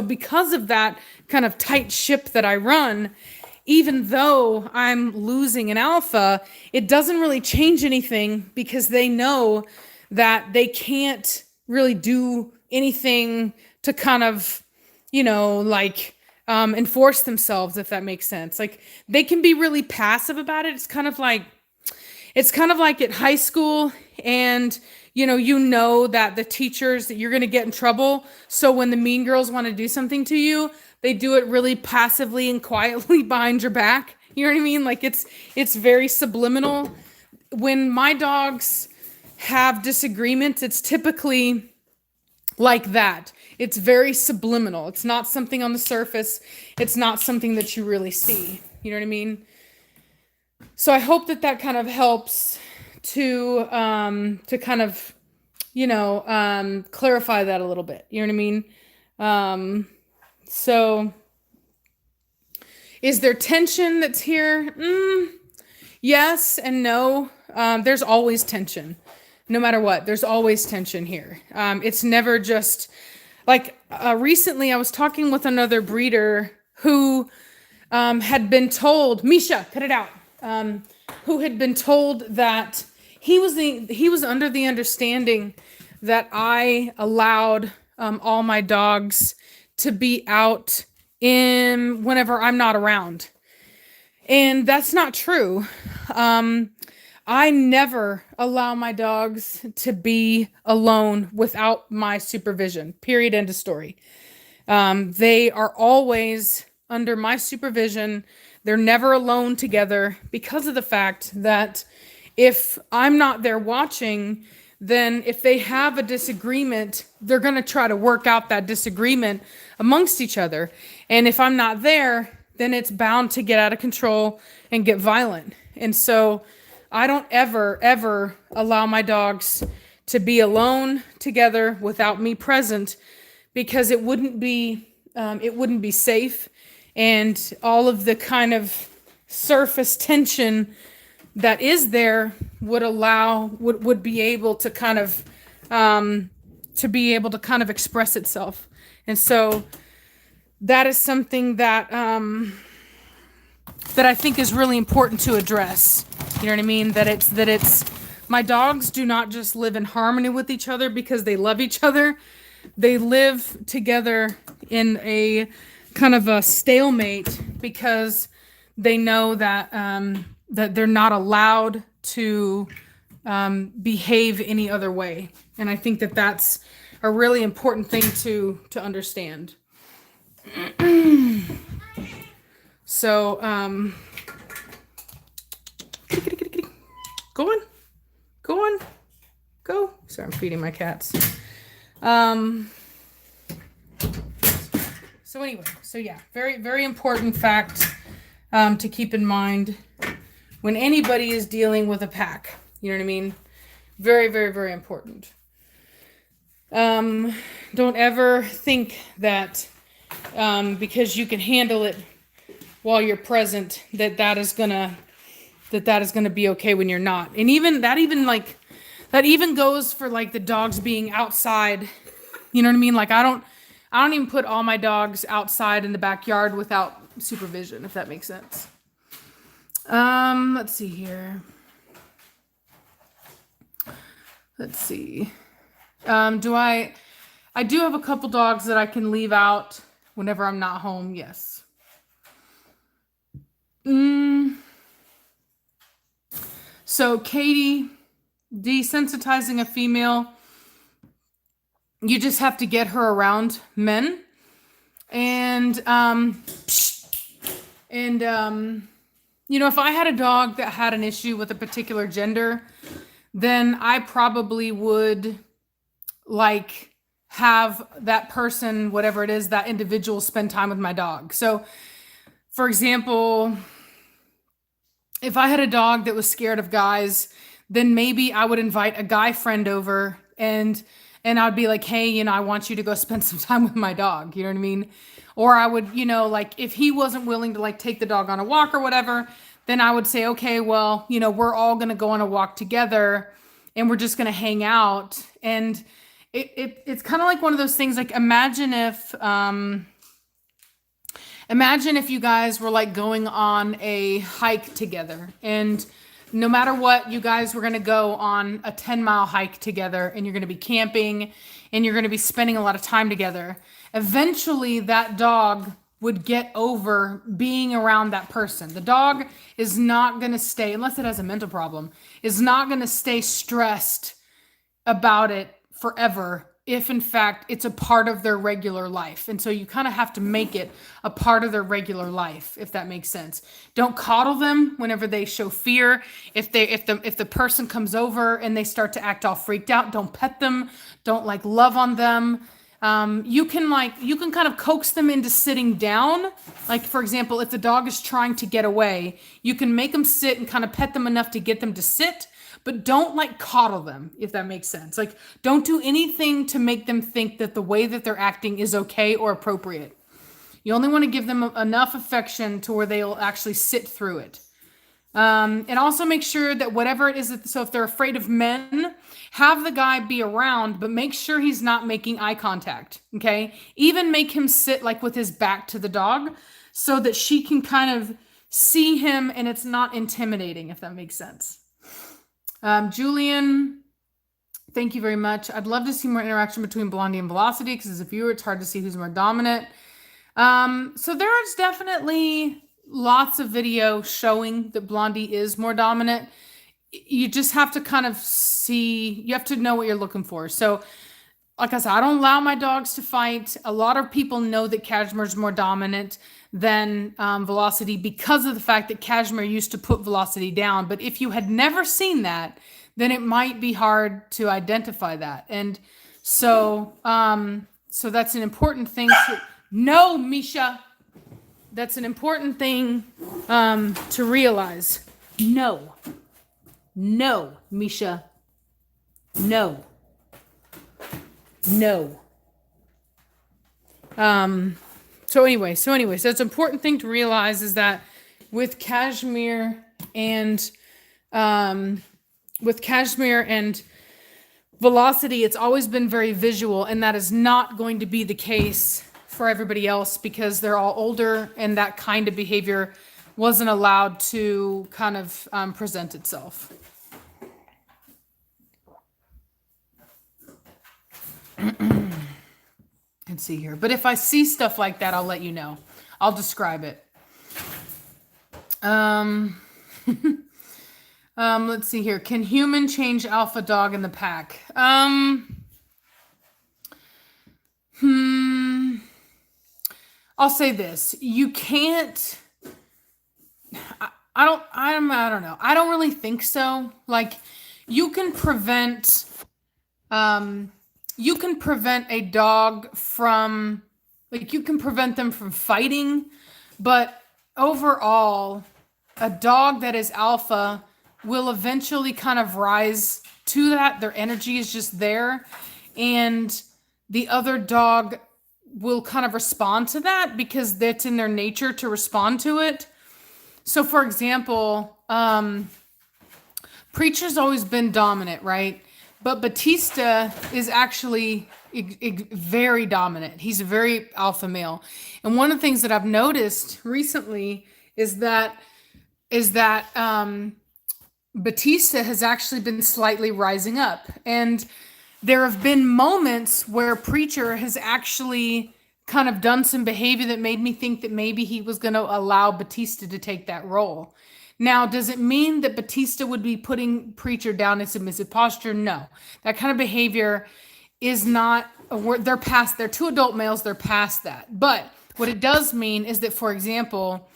because of that kind of tight ship that I run, even though I'm losing an alpha, it doesn't really change anything because they know that they can't really do anything to kind of, enforce themselves, if that makes sense. Like they can be really passive about it. It's kind of like at high school and you know that the teachers that you're going to get in trouble. So when the mean girls want to do something to you, they do it really passively and quietly behind your back. You know what I mean? Like it's very subliminal. When my dogs have disagreements, it's typically like that. It's very subliminal. It's not something on the surface. It's not something that you really see. You know what I mean? So I hope that kind of helps to kind of, clarify that a little bit. You know what I mean? So is there tension that's here? Yes and no. There's always tension. No matter what, there's always tension here. It's never just like recently I was talking with another breeder who had been told, Misha, cut it out, who had been told that he was under the understanding that I allowed all my dogs to be out in whenever I'm not around. And that's not true. I never allow my dogs to be alone without my supervision. Period. End of story. They are always under my supervision. They're never alone together because of the fact that if I'm not there watching, then if they have a disagreement, they're going to try to work out that disagreement amongst each other. And if I'm not there, then it's bound to get out of control and get violent. And so I don't ever allow my dogs to be alone together without me present, because it wouldn't be safe, and all of the kind of surface tension that is there would be able to kind of express itself. And so that is something that that I think is really important to address. You know what I mean? That it's my dogs do not just live in harmony with each other because they love each other. They live together in a kind of a stalemate because they know that that they're not allowed to behave any other way. And I think that that's a really important thing to understand. So, go on, go. Sorry, I'm feeding my cats. So anyway, so yeah, very, very important fact to keep in mind when anybody is dealing with a pack. You know what I mean? Very, very, very important. Don't ever think that because you can handle it while you're present, that is gonna be okay when you're not. And that even goes for like the dogs being outside. You know what I mean? Like I don't even put all my dogs outside in the backyard without supervision, if that makes sense. Let's see here. Let's see. I do have a couple dogs that I can leave out whenever I'm not home. Yes. So Katie, desensitizing a female, you just have to get her around men. And if I had a dog that had an issue with a particular gender, then I probably would like have that person, whatever it is, that individual, spend time with my dog. So for example, if I had a dog that was scared of guys, then maybe I would invite a guy friend over and I'd be like, hey, I want you to go spend some time with my dog. You know what I mean? Or I would, like if he wasn't willing to like take the dog on a walk or whatever, then I would say, okay, well, we're all going to go on a walk together and we're just going to hang out. And it's kind of like one of those things, like imagine if you guys were like going on a hike together, and no matter what, you guys were going to go on a 10-mile hike together, and you're going to be camping and you're going to be spending a lot of time together. Eventually that dog would get over being around that person. The dog is not going to stay, unless it has a mental problem, is not going to stay stressed about it forever if in fact it's a part of their regular life. And so you kind of have to make it a part of their regular life, if that makes sense. Don't coddle them whenever they show fear. If the person comes over and they start to act all freaked out, don't pet them. Don't like love on them. You can kind of coax them into sitting down. Like for example, if the dog is trying to get away, you can make them sit and kind of pet them enough to get them to sit. But don't like coddle them, if that makes sense. Like don't do anything to make them think that the way that they're acting is okay or appropriate. You only want to give them enough affection to where they'll actually sit through it. And also make sure that whatever it is, so if they're afraid of men, have the guy be around, but make sure he's not making eye contact, okay? Even make him sit like with his back to the dog so that she can kind of see him and it's not intimidating, if that makes sense. Julian, thank you very much. I'd love to see more interaction between Blondie and Velocity because as a viewer, it's hard to see who's more dominant. So there is definitely lots of video showing that Blondie is more dominant. You just have to kind of you have to know what you're looking for. So, like I said, I don't allow my dogs to fight. A lot of people know that Cashmere is more dominant than Velocity because of the fact that Cashmere used to put Velocity down. But if you had never seen that, then it might be hard to identify that. And so, so that's an important thing to know, Misha. That's an important thing to realize. No, Misha. No. So anyway, so it's an important thing to realize is that with Cashmere and Velocity, it's always been very visual, and that is not going to be the case for everybody else because they're all older and that kind of behavior wasn't allowed to kind of present itself. Let's see here. But if I see stuff like that, I'll let you know. I'll describe it. Let's see here. Can human change alpha dog in the pack? I'll say this. You can't. I don't know. I don't really think so. Like, you can prevent a dog from, like, you can prevent them from fighting, but overall, a dog that is alpha will eventually kind of rise to that. Their energy is just there, and the other dog will kind of respond to that because that's in their nature to respond to it. So, for example, Preacher's always been dominant, right? But Batista is actually very dominant. He's a very alpha male. And one of the things that I've noticed recently is that Batista has actually been slightly rising up. And there have been moments where Preacher has actually kind of done some behavior that made me think that maybe he was going to allow Batista to take that role. Now, does it mean that Batista would be putting Preacher down in submissive posture? No. That kind of behavior is not, they're past, they're two adult males, they're past that. But what it does mean is that, for example,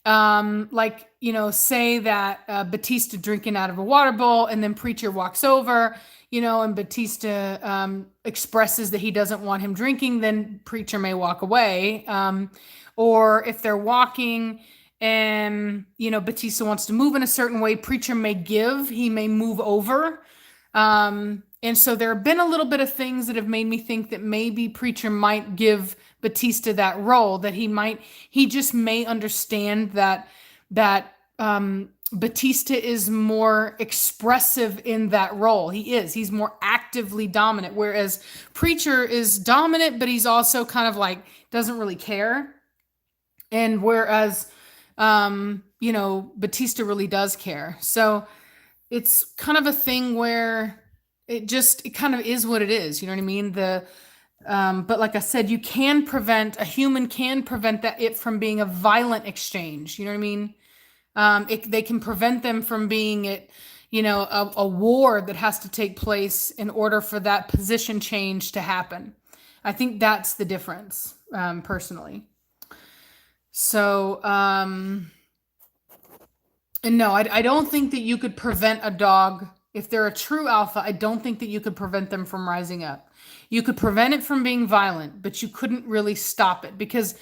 like, you know, say that Batista drinking out of a water bowl and then Preacher walks over, you know, and Batista expresses that he doesn't want him drinking, then Preacher may walk away. Or if they're walking and, you know, Batista wants to move in a certain way, Preacher may give, he may move over. And so there have been a little bit of things that have made me think that maybe Preacher might give Batista that role, that he just may understand that Batista is more expressive in that role. He's more actively dominant, whereas Preacher is dominant, but he's also kind of like, doesn't really care. And whereas, you know, Batista really does care. So it's kind of a thing where it kind of is what it is. You know what I mean? But like I said, a human can prevent it from being a violent exchange. You know what I mean? They can prevent them from being a war that has to take place in order for that position change to happen. I think that's the difference, personally. So, and no, I don't think that you could prevent a dog. If they're a true alpha, I don't think that you could prevent them from rising up. You could prevent it from being violent, but you couldn't really stop it because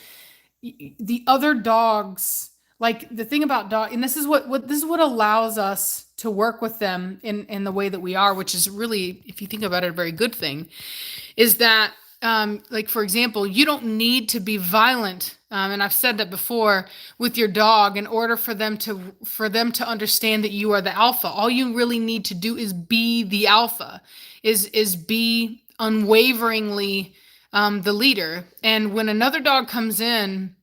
the other dogs, like the thing about dog, and this is what allows us to work with them in the way that we are, which is really, if you think about it, a very good thing, is that, like, for example, you don't need to be violent. And I've said that before with your dog in order for them to understand that you are the alpha. All you really need to do is be the alpha, is be unwaveringly the leader. And when another dog comes in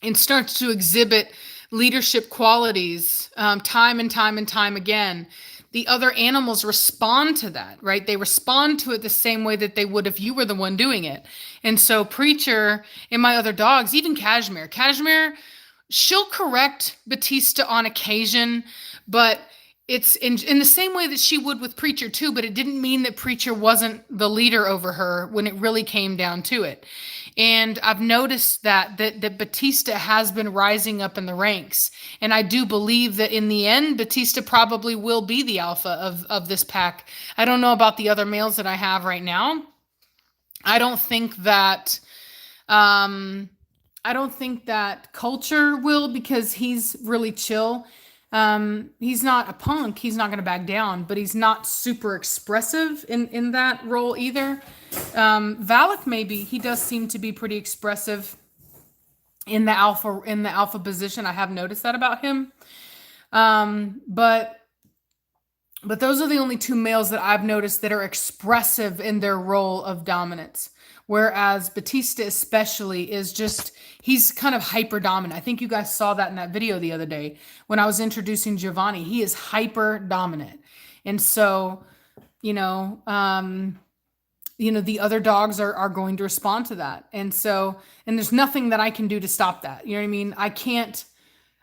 and starts to exhibit leadership qualities time and time again, the other animals respond to that, right? They respond to it the same way that they would if you were the one doing it. And so Preacher and my other dogs, even Cashmere, she'll correct Batista on occasion, but it's in the same way that she would with Preacher too, but it didn't mean that Preacher wasn't the leader over her when it really came down to it. And I've noticed that Batista has been rising up in the ranks. And I do believe that in the end, Batista probably will be the alpha of this pack. I don't know about the other males that I have right now. I don't think that Culture will, because he's really chill. He's not a punk. He's not going to back down, but he's not super expressive in that role either. Valak, maybe he does seem to be pretty expressive in the alpha position. I have noticed that about him. But those are the only two males that I've noticed that are expressive in their role of dominance. Whereas Batista especially is just, he's kind of hyper dominant. I think you guys saw that in that video the other day when I was introducing Giovanni. He is hyper dominant. And so, the other dogs are going to respond to that. And so, and there's nothing that I can do to stop that. You know what I mean?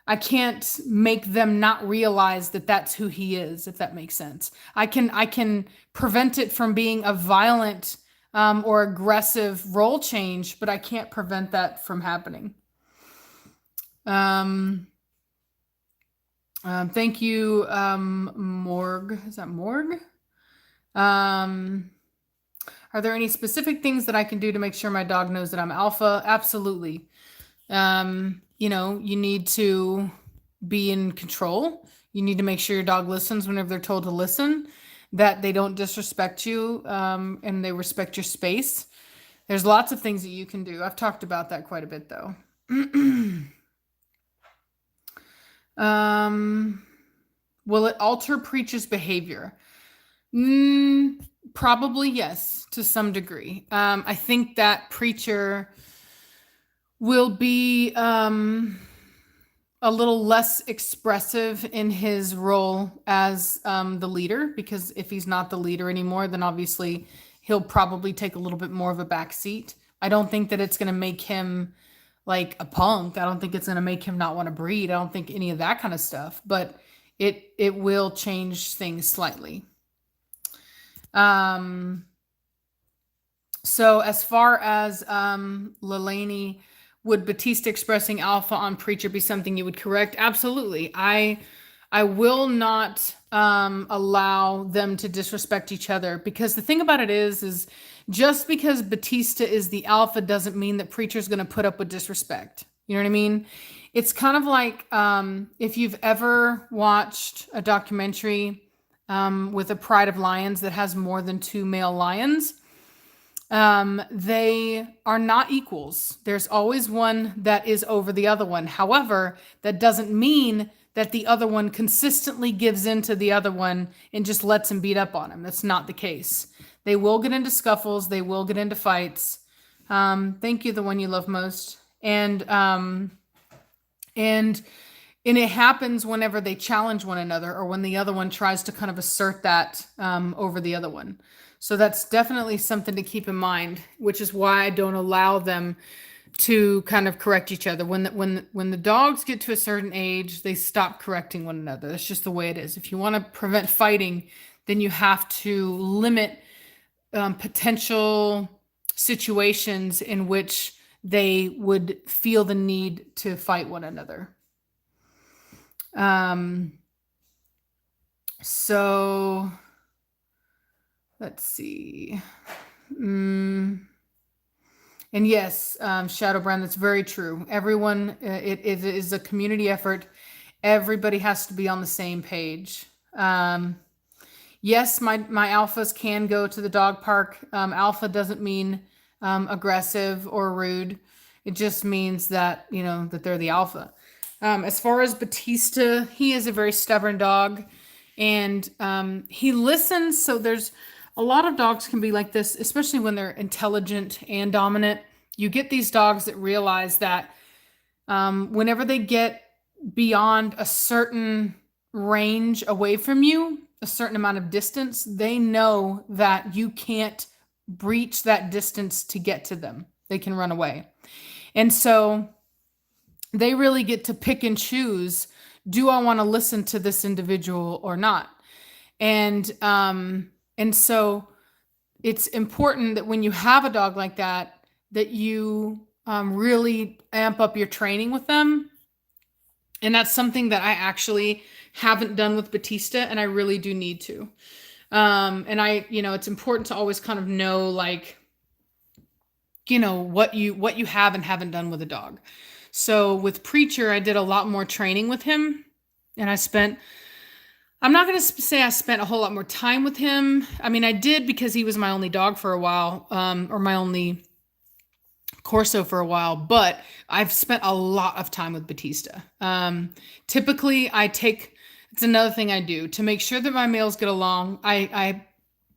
I can't make them not realize that that's who he is, if that makes sense. I can prevent it from being a violent or aggressive role change, but I can't prevent that from happening. Thank you, Morg. Is that Morg? Are there any specific things that I can do to make sure my dog knows that I'm alpha? Absolutely. You need to be in control. You need to make sure your dog listens whenever they're told to listen, that they don't disrespect you, and they respect your space. There's lots of things that you can do. I've talked about that quite a bit, though. Will it alter Preacher's behavior? Probably yes, to some degree. I think that Preacher will be a little less expressive in his role as the leader, because if he's not the leader anymore, then obviously he'll probably take a little bit more of a back seat. I don't think that it's going to make him like a punk. I don't think it's going to make him not want to breed. I don't think any of that kind of stuff, but it will change things slightly. So as far as Lelani, would Batista expressing alpha on Preacher be something you would correct? Absolutely. I will not allow them to disrespect each other, because the thing about it is just because Batista is the alpha doesn't mean that Preacher's going to put up with disrespect. You know what I mean? It's kind of like if you've ever watched a documentary with a pride of lions that has more than 2 male lions. They are not equals. There's always one that is over the other one. However, that doesn't mean that the other one consistently gives in to the other one and just lets him beat up on him. That's not the case. They will get into scuffles. They will get into fights. Thank you, the one you love most. And it happens whenever they challenge one another, or when the other one tries to kind of assert that over the other one. So that's definitely something to keep in mind, which is why I don't allow them to kind of correct each other. When the dogs get to a certain age, they stop correcting one another. That's just the way it is. If you want to prevent fighting, then you have to limit potential situations in which they would feel the need to fight one another. So let's see. And yes, Shadowbrand, that's very true. Everyone, it is a community effort. Everybody has to be on the same page. Yes, my alphas can go to the dog park. Alpha doesn't mean aggressive or rude. It just means that, that they're the alpha. As far as Batista, he is a very stubborn dog, and he listens. So there's a lot of dogs can be like this, especially when they're intelligent and dominant. You get these dogs that realize that whenever they get beyond a certain range away from you, a certain amount of distance, they know that you can't breach that distance to get to them. They can run away. And so they really get to pick and choose, do I want to listen to this individual or not? And so it's important that when you have a dog like that, that you really amp up your training with them. And that's something that I actually haven't done with Batista, and I really do need to. And it's important to always kind of know, like, what you have and haven't done with a dog. So with Preacher, I did a lot more training with him, and I'm not going to say I spent a whole lot more time with him. I mean, I did because he was my only dog for a while, or my only Corso for a while, but I've spent a lot of time with Batista. Typically, it's another thing I do to make sure that my males get along. I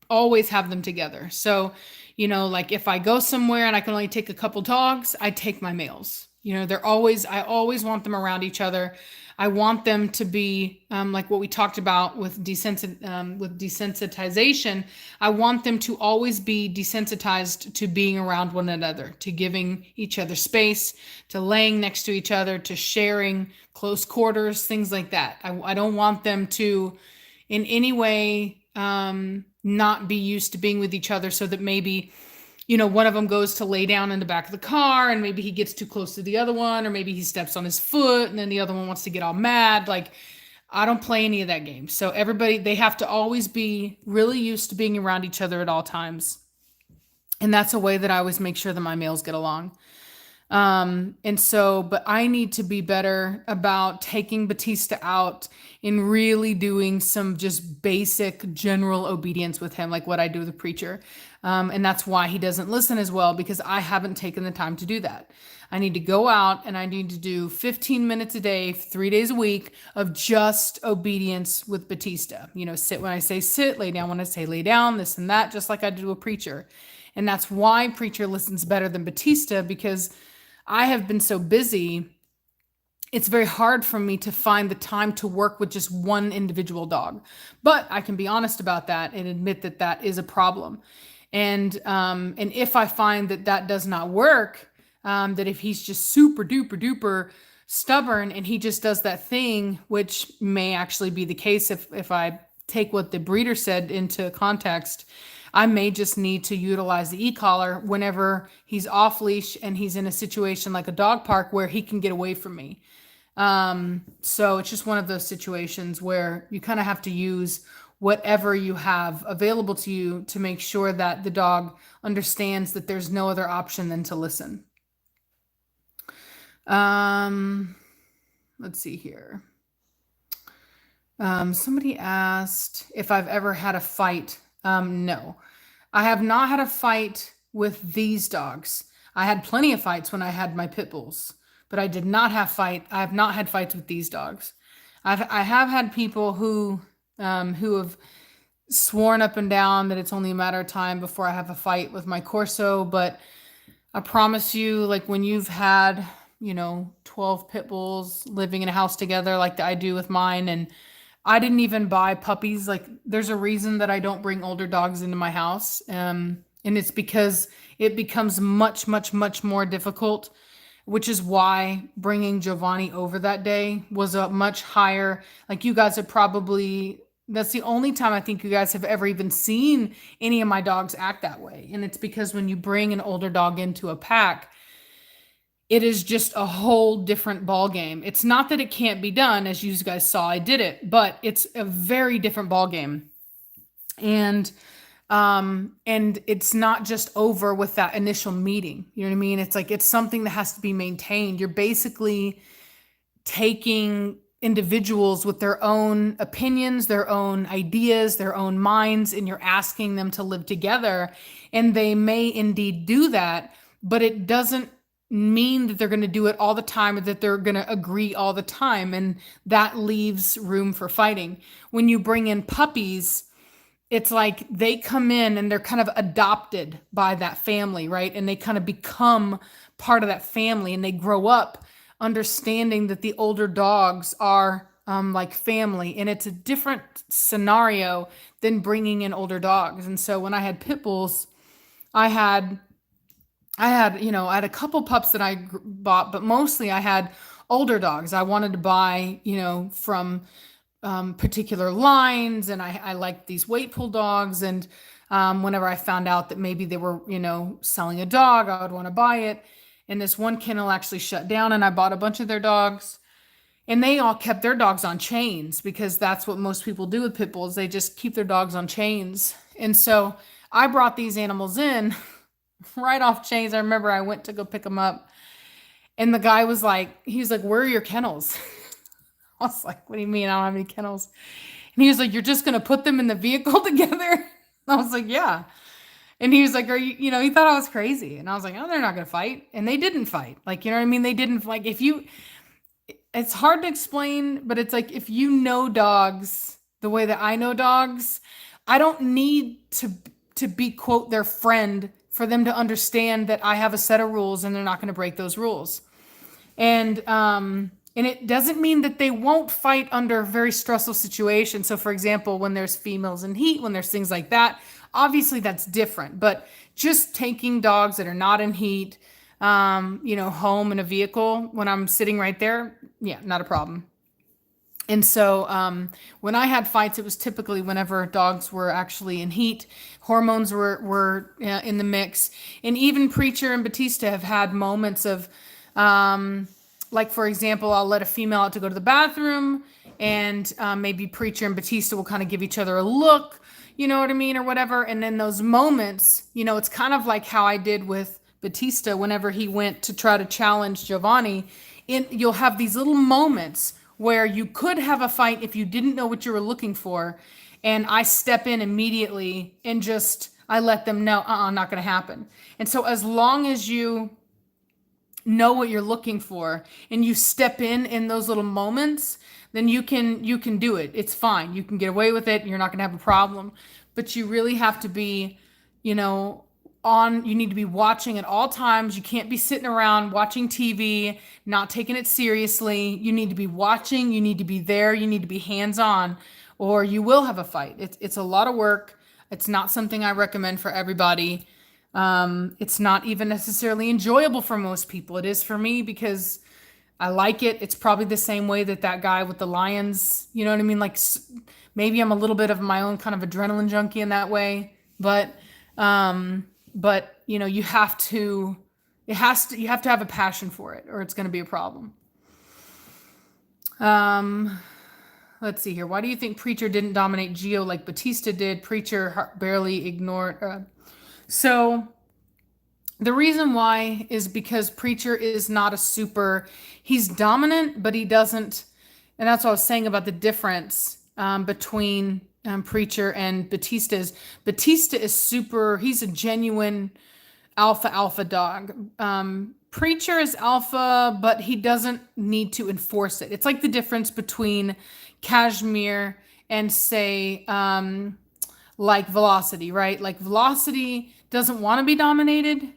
always have them together. So, like if I go somewhere and I can only take a couple dogs, I take my males. I always want them around each other. I want them to be like what we talked about with desensitization. I want them to always be desensitized to being around one another, to giving each other space, to laying next to each other, to sharing close quarters, things like that. I don't want them to in any way not be used to being with each other, so that maybe one of them goes to lay down in the back of the car and maybe he gets too close to the other one, or maybe he steps on his foot and then the other one wants to get all mad. Like, I don't play any of that game. So they have to always be really used to being around each other at all times. And that's a way that I always make sure that my males get along. But I need to be better about taking Batista out and really doing some just basic general obedience with him, like what I do with the Preacher. And that's why he doesn't listen as well, because I haven't taken the time to do that. I need to go out and I need to do 15 minutes a day, 3 days a week of just obedience with Batista. Sit when I say sit, lay down when I say lay down, this and that, just like I do a Preacher. And that's why Preacher listens better than Batista, because I have been so busy, it's very hard for me to find the time to work with just one individual dog. But I can be honest about that and admit that that is a problem. And if I find that that does not work, that if he's just super duper duper stubborn and he just does that thing, which may actually be the case if I take what the breeder said into context, I may just need to utilize the e-collar whenever he's off leash and he's in a situation like a dog park where he can get away from me. So it's just one of those situations where you kind of have to use whatever you have available to you to make sure that the dog understands that there's no other option than to listen. Let's see here. Somebody asked if I've ever had a fight. No, I have not had a fight with these dogs. I had plenty of fights when I had my pit bulls, but I have not had fights with these dogs. I have had people who have sworn up and down that it's only a matter of time before I have a fight with my Corso, but I promise you, like when you've had, 12 pit bulls living in a house together like I do with mine, and I didn't even buy puppies. Like, there's a reason that I don't bring older dogs into my house. And it's because it becomes much, much, much more difficult, which is why bringing Giovanni over that day was a much higher, like you guys have probably, that's the only time I think you guys have ever even seen any of my dogs act that way. And it's because when you bring an older dog into a pack, it is just a whole different ball game. It's not that it can't be done, as you guys saw, I did it, but it's a very different ball game. And it's not just over with that initial meeting. You know what I mean? It's like, it's something that has to be maintained. You're basically taking individuals with their own opinions, their own ideas, their own minds, and you're asking them to live together. And they may indeed do that, but it doesn't mean that they're going to do it all the time or that they're going to agree all the time. And that leaves room for fighting. When you bring in puppies, it's like they come in and they're kind of adopted by that family, right? And they kind of become part of that family, and they grow up understanding that the older dogs are like family. And it's a different scenario than bringing in older dogs. And so when I had pit bulls, I had a couple pups that I bought, but mostly I had older dogs. I wanted to buy, from particular lines, and I liked these weight pull dogs. And whenever I found out that maybe they were, selling a dog, I would want to buy it. And this one kennel actually shut down, and I bought a bunch of their dogs. And they all kept their dogs on chains because that's what most people do with pit bulls. They just keep their dogs on chains. And so I brought these animals in right off chains. I remember I went to go pick them up, and the guy was like, where are your kennels? I was like, what do you mean? I don't have any kennels. And he was like, you're just going to put them in the vehicle together? I was like, yeah. And he was like, are you, he thought I was crazy. And I was like, oh, they're not going to fight. And they didn't fight. Like, you know what I mean? They didn't, like, it's hard to explain, but it's like, if you know dogs the way that I know dogs, I don't need to be, quote, their friend for them to understand that I have a set of rules and they're not going to break those rules. And it doesn't mean that they won't fight under very stressful situations. So for example, when there's females in heat, when there's things like that, obviously that's different. But just taking dogs that are not in heat, home in a vehicle when I'm sitting right there, yeah, not a problem. And so when I had fights, it was typically whenever dogs were actually in heat, hormones were in the mix. And even Preacher and Batista have had moments of, like, for example, I'll let a female out to go to the bathroom, and maybe Preacher and Batista will kind of give each other a look, you know what I mean, or whatever. And then those moments, it's kind of like how I did with Batista whenever he went to try to challenge Giovanni. You'll have these little moments where you could have a fight if you didn't know what you were looking for. And I step in immediately and I let them know, not going to happen. And so as long as you know what you're looking for and you step in those little moments, then you can do it. It's fine. You can get away with it. You're not going to have a problem. But you really have to be, you need to be watching at all times. You can't be sitting around watching TV, not taking it seriously. You need to be watching. You need to be there. You need to be hands-on, or you will have a fight. It's a lot of work. It's not something I recommend for everybody. It's not even necessarily enjoyable for most people. It is for me because I like it. It's probably the same way that guy with the lions, you know what I mean? Like, maybe I'm a little bit of my own kind of adrenaline junkie in that way, but you have to have a passion for it, or it's going to be a problem. Let's see here. Why do you think Preacher didn't dominate Gio like Batista did? Preacher barely ignored. So the reason why is because Preacher is not he's dominant, but he doesn't, and that's what I was saying about the difference between Preacher and Batista is he's a genuine alpha dog. Preacher is alpha, but he doesn't need to enforce it. It's like the difference between Cashmere and, say, like Velocity, right? Like Velocity doesn't want to be dominated.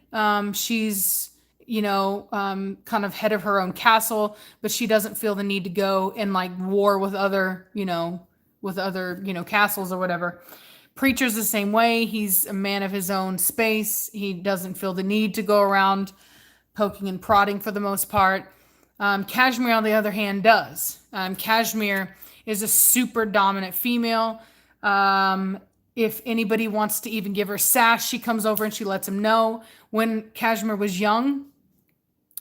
She's, kind of head of her own castle, but she doesn't feel the need to go and like war with other, castles or whatever. Preacher's the same way. He's a man of his own space. He doesn't feel the need to go around poking and prodding for the most part. Cashmere, on the other hand, does. Cashmere is a super dominant female. If anybody wants to even give her sass, she comes over and she lets him know. When Cashmere was young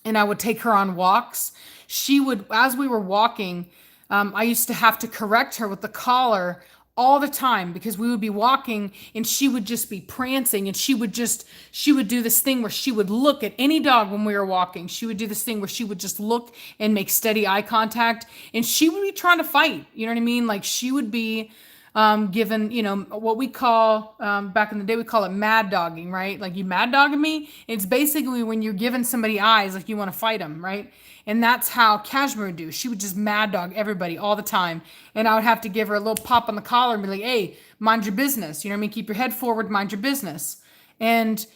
and I would take her on walks, she would, as we were walking, I used to have to correct her with the collar all the time because we would be walking and she would just be prancing, and she would do this thing where she would look at any dog when we were walking. She would do this thing where she would just look and make steady eye contact, and she would be trying to fight. You know what I mean? Like, she would be given, what we call, back in the day, we call it mad dogging, right? Like, you mad dogging me. It's basically when you're giving somebody eyes, like you want to fight them, right? And that's how Cashmere would do. She would just mad dog everybody all the time. And I would have to give her a little pop on the collar and be like, hey, mind your business. You know what I mean? Keep your head forward, mind your business. And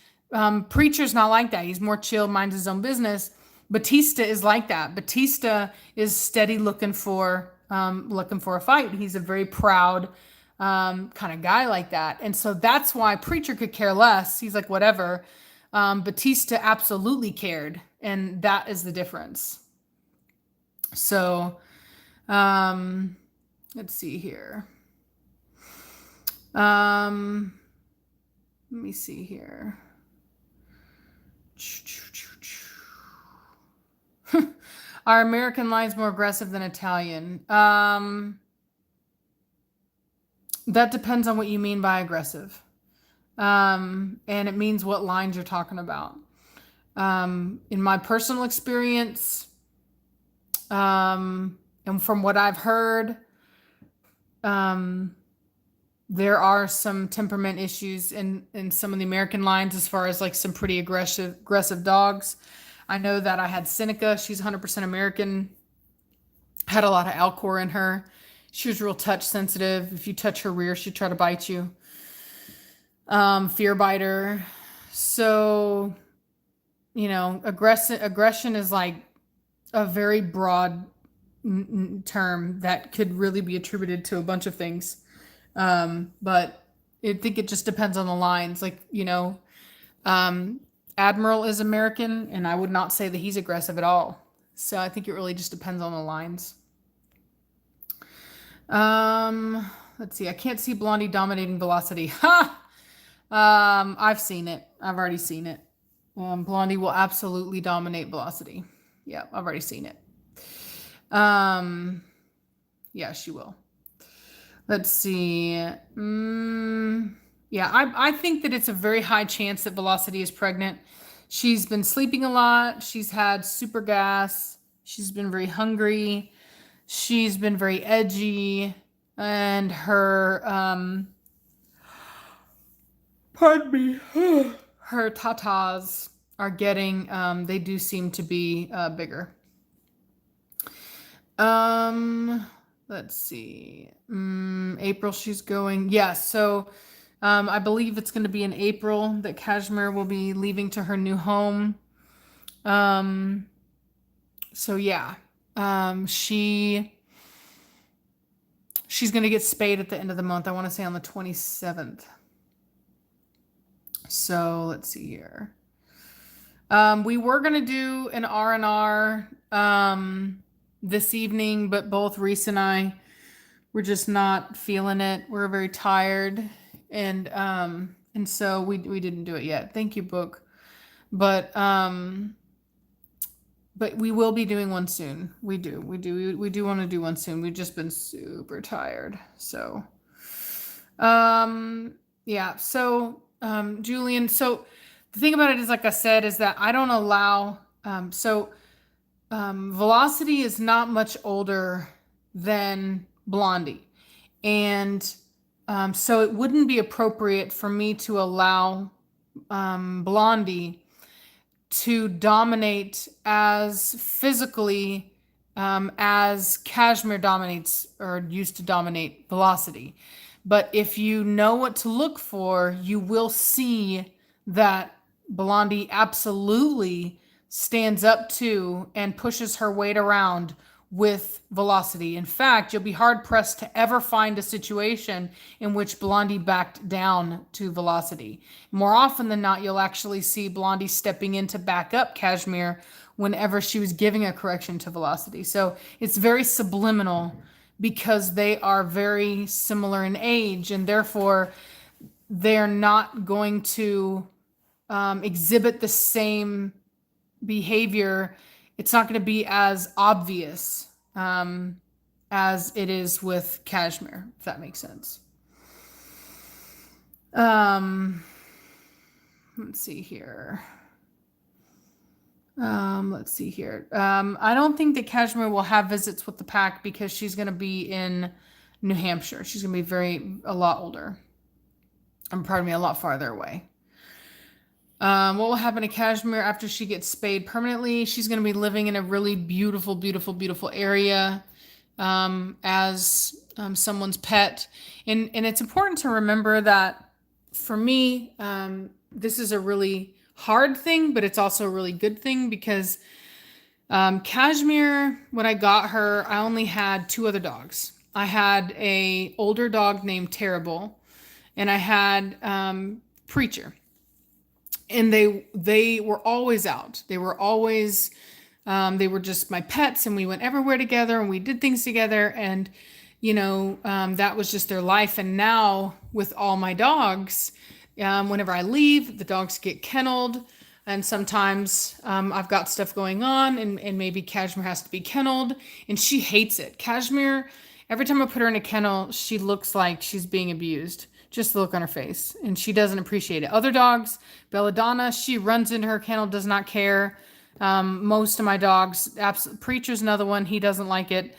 Preacher's not like that. He's more chill, minds his own business. Batista is like that. Batista is steady looking for a fight. He's a very proud kind of guy like that. And so that's why Preacher could care less. He's like, whatever. Batista absolutely cared. And that is the difference. So, let's see here. Let me see here. Are American lions more aggressive than Italian? That depends on what you mean by aggressive. And it means what lines you're talking about. In my personal experience, and from what I've heard, there are some temperament issues in some of the American lines as far as like some pretty aggressive dogs. I know that I had Seneca. She's 100% American. Had a lot of Alcor in her. She was real touch sensitive. If you touch her rear, she'd try to bite you. Fear biter. So, aggression is like a very broad term that could really be attributed to a bunch of things. But I think it just depends on the lines. Like, Admiral is American, and I would not say that he's aggressive at all. So I think it really just depends on the lines. Let's see. I can't see Blondie dominating Velocity. Ha! I've seen it. I've already seen it. Blondie will absolutely dominate Velocity. Yeah, I've already seen it. Yeah, she will. Let's see. Yeah, I think that it's a very high chance that Velocity is pregnant. She's been sleeping a lot. She's had super gas. She's been very hungry. She's been very edgy. And her, pardon me, her tatas are getting, they do seem to be bigger. Let's see. April, she's going. Yeah, so I believe it's going to be in April that Kashmir will be leaving to her new home. So yeah, she's going to get spayed at the end of the month. I want to say on the 27th. So let's see here. We were going to do an R&R this evening, but both Reese and I were just not feeling it. We're very tired, and so we didn't do it yet. Thank you, book. But we will be doing one soon. We do want to do one soon. We've just been super tired. So yeah. So Julian, so the thing about it is, like I said, is that I don't allow Velocity is not much older than Blondie. And so it wouldn't be appropriate for me to allow Blondie to dominate as physically as Kashmir dominates or used to dominate Velocity. But if you know what to look for, you will see that Blondie absolutely stands up to and pushes her weight around with Velocity. In fact, you'll be hard pressed to ever find a situation in which Blondie backed down to Velocity. More often than not, you'll actually see Blondie stepping in to back up Kashmir whenever she was giving a correction to Velocity. So it's very subliminal because they are very similar in age, and therefore they're not going to exhibit the same behavior. It's not going to be as obvious as it is with Kashmir, if that makes sense. Let's see here. I don't think that Kashmir will have visits with the pack because she's going to be in New Hampshire. She's going to be a lot older. A lot farther away. What will happen to Kashmir after she gets spayed permanently? She's going to be living in a really beautiful, beautiful, beautiful area as someone's pet. And it's important to remember that for me, this is a really hard thing, but it's also a really good thing because Kashmir, when I got her, I only had 2 other dogs. I had an older dog named Terrible, and I had Preacher. And they were always out. They were always They were just my pets, and we went everywhere together and we did things together. And, that was just their life. And now with all my dogs, whenever I leave, the dogs get kenneled. And sometimes I've got stuff going on, and maybe Cashmere has to be kenneled. And she hates it. Cashmere, every time I put her in a kennel, she looks like she's being abused. Just the look on her face. And she doesn't appreciate it. Other dogs, Belladonna, she runs into her kennel, does not care. Most of my dogs, Preacher's another one. He doesn't like it.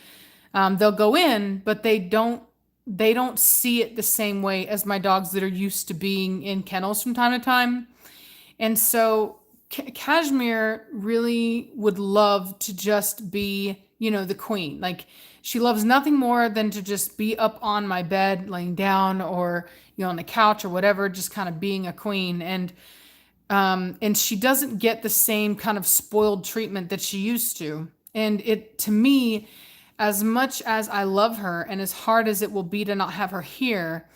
They'll go in, but they don't see it the same way as my dogs that are used to being in kennels from time to time. And so Cashmere really would love to just be, the queen. Like, she loves nothing more than to just be up on my bed, laying down, or, on the couch or whatever, just kind of being a queen. And she doesn't get the same kind of spoiled treatment that she used to. And to me, as much as I love her and as hard as it will be to not have her here,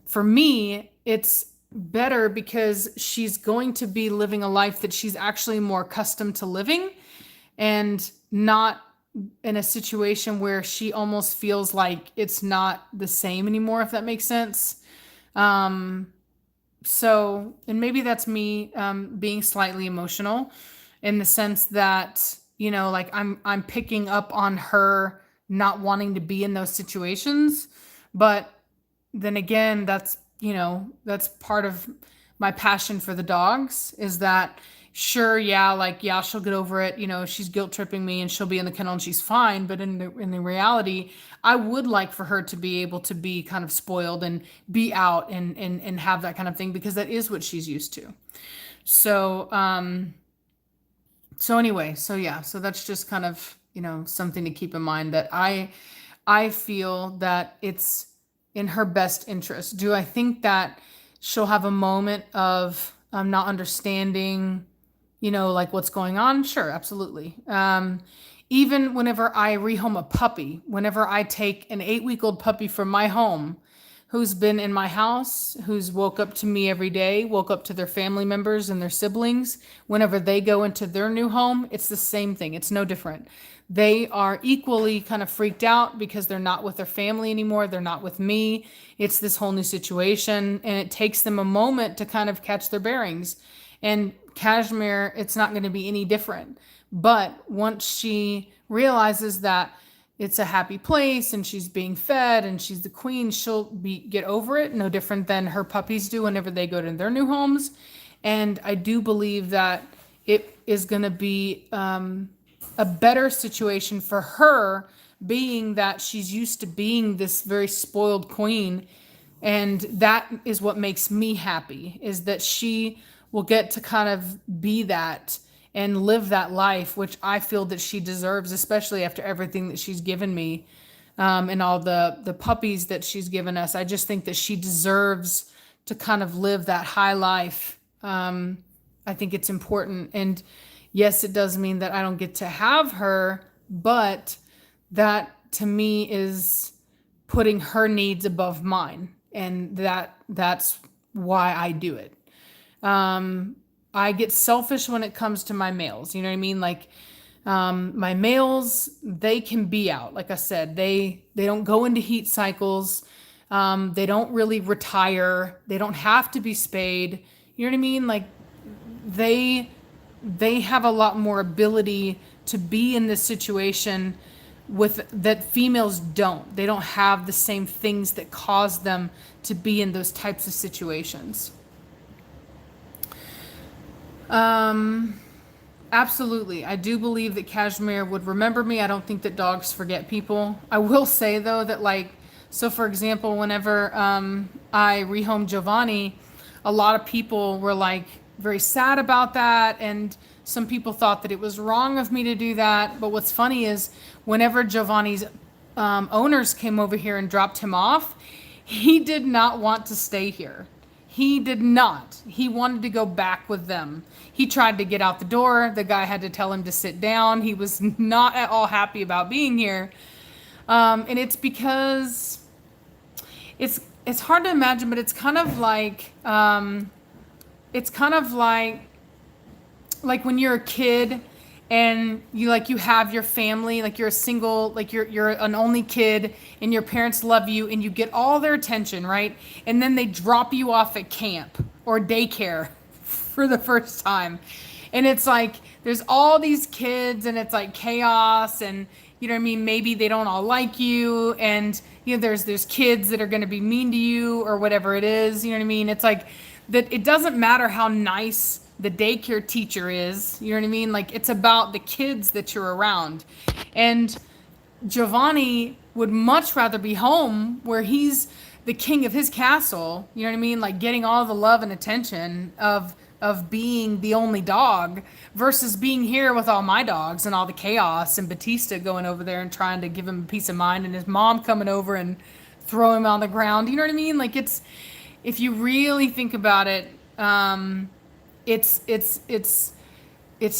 for me, it's better because she's going to be living a life that she's actually more accustomed to living, and not in a situation where she almost feels like it's not the same anymore, if that makes sense. So, and maybe that's me being slightly emotional in the sense that, like I'm picking up on her not wanting to be in those situations. But then again, that's part of my passion for the dogs, is that, sure, yeah, she'll get over it. She's guilt tripping me and she'll be in the kennel and she's fine. But in the reality, I would like for her to be able to be kind of spoiled and be out and have that kind of thing, because that is what she's used to. So, anyway, so that's just kind of, something to keep in mind, that I feel that it's in her best interest. Do I think that she'll have a moment of not understanding, like what's going on? Sure, absolutely. Even whenever I rehome a puppy, whenever I take an 8-week-old puppy from my home, who's been in my house, who's woke up to me every day, woke up to their family members and their siblings, whenever they go into their new home, it's the same thing. It's no different. They are equally kind of freaked out because they're not with their family anymore. They're not with me. It's this whole new situation, and it takes them a moment to kind of catch their bearings. And Cashmere, it's not going to be any different. But once she realizes that it's a happy place and she's being fed and she's the queen, she'll get over it, no different than her puppies do whenever they go to their new homes. And I do believe that it is going to be a better situation for her, being that she's used to being this very spoiled queen. And that is what makes me happy, is that she will get to kind of be that and live that life, which I feel that she deserves, especially after everything that she's given me, and all the puppies that she's given us. I just think that she deserves to kind of live that high life. I think it's important. And yes, it does mean that I don't get to have her, but that to me is putting her needs above mine. And that's why I do it. I get selfish when it comes to my males. You know what I mean? Like, my males, they can be out. Like I said, they don't go into heat cycles. They don't really retire. They don't have to be spayed. You know what I mean? Like, they have a lot more ability to be in this situation with that females don't. They don't have the same things that cause them to be in those types of situations. Absolutely. I do believe that Cashmere would remember me. I don't think that dogs forget people. I will say though that, like, so for example, whenever I rehomed Giovanni, a lot of people were like very sad about that, and some people thought that it was wrong of me to do that. But what's funny is whenever Giovanni's owners came over here and dropped him off, he did not want to stay here. He did not. He wanted to go back with them. He tried to get out the door. The guy had to tell him to sit down. He was not at all happy about being here. And it's because it's hard to imagine, but it's kind of like like when you're a kid and you have your family, like you're a single, like you're an only kid, and your parents love you, and you get all their attention, right? And then they drop you off at camp or daycare for the first time, and it's like there's all these kids, and it's like chaos, and you know what I mean, maybe they don't all like you, and there's kids that are going to be mean to you or whatever it is, you know what I mean? It's like that it doesn't matter how nice the daycare teacher is, you know what I mean? Like it's about the kids that you're around. And Giovanni would much rather be home where he's the king of his castle, you know what I mean? Like getting all the love and attention of being the only dog versus being here with all my dogs and all the chaos, and Batista going over there and trying to give him peace of mind, and his mom coming over and throw him on the ground. You know what I mean? Like if you really think about it, it's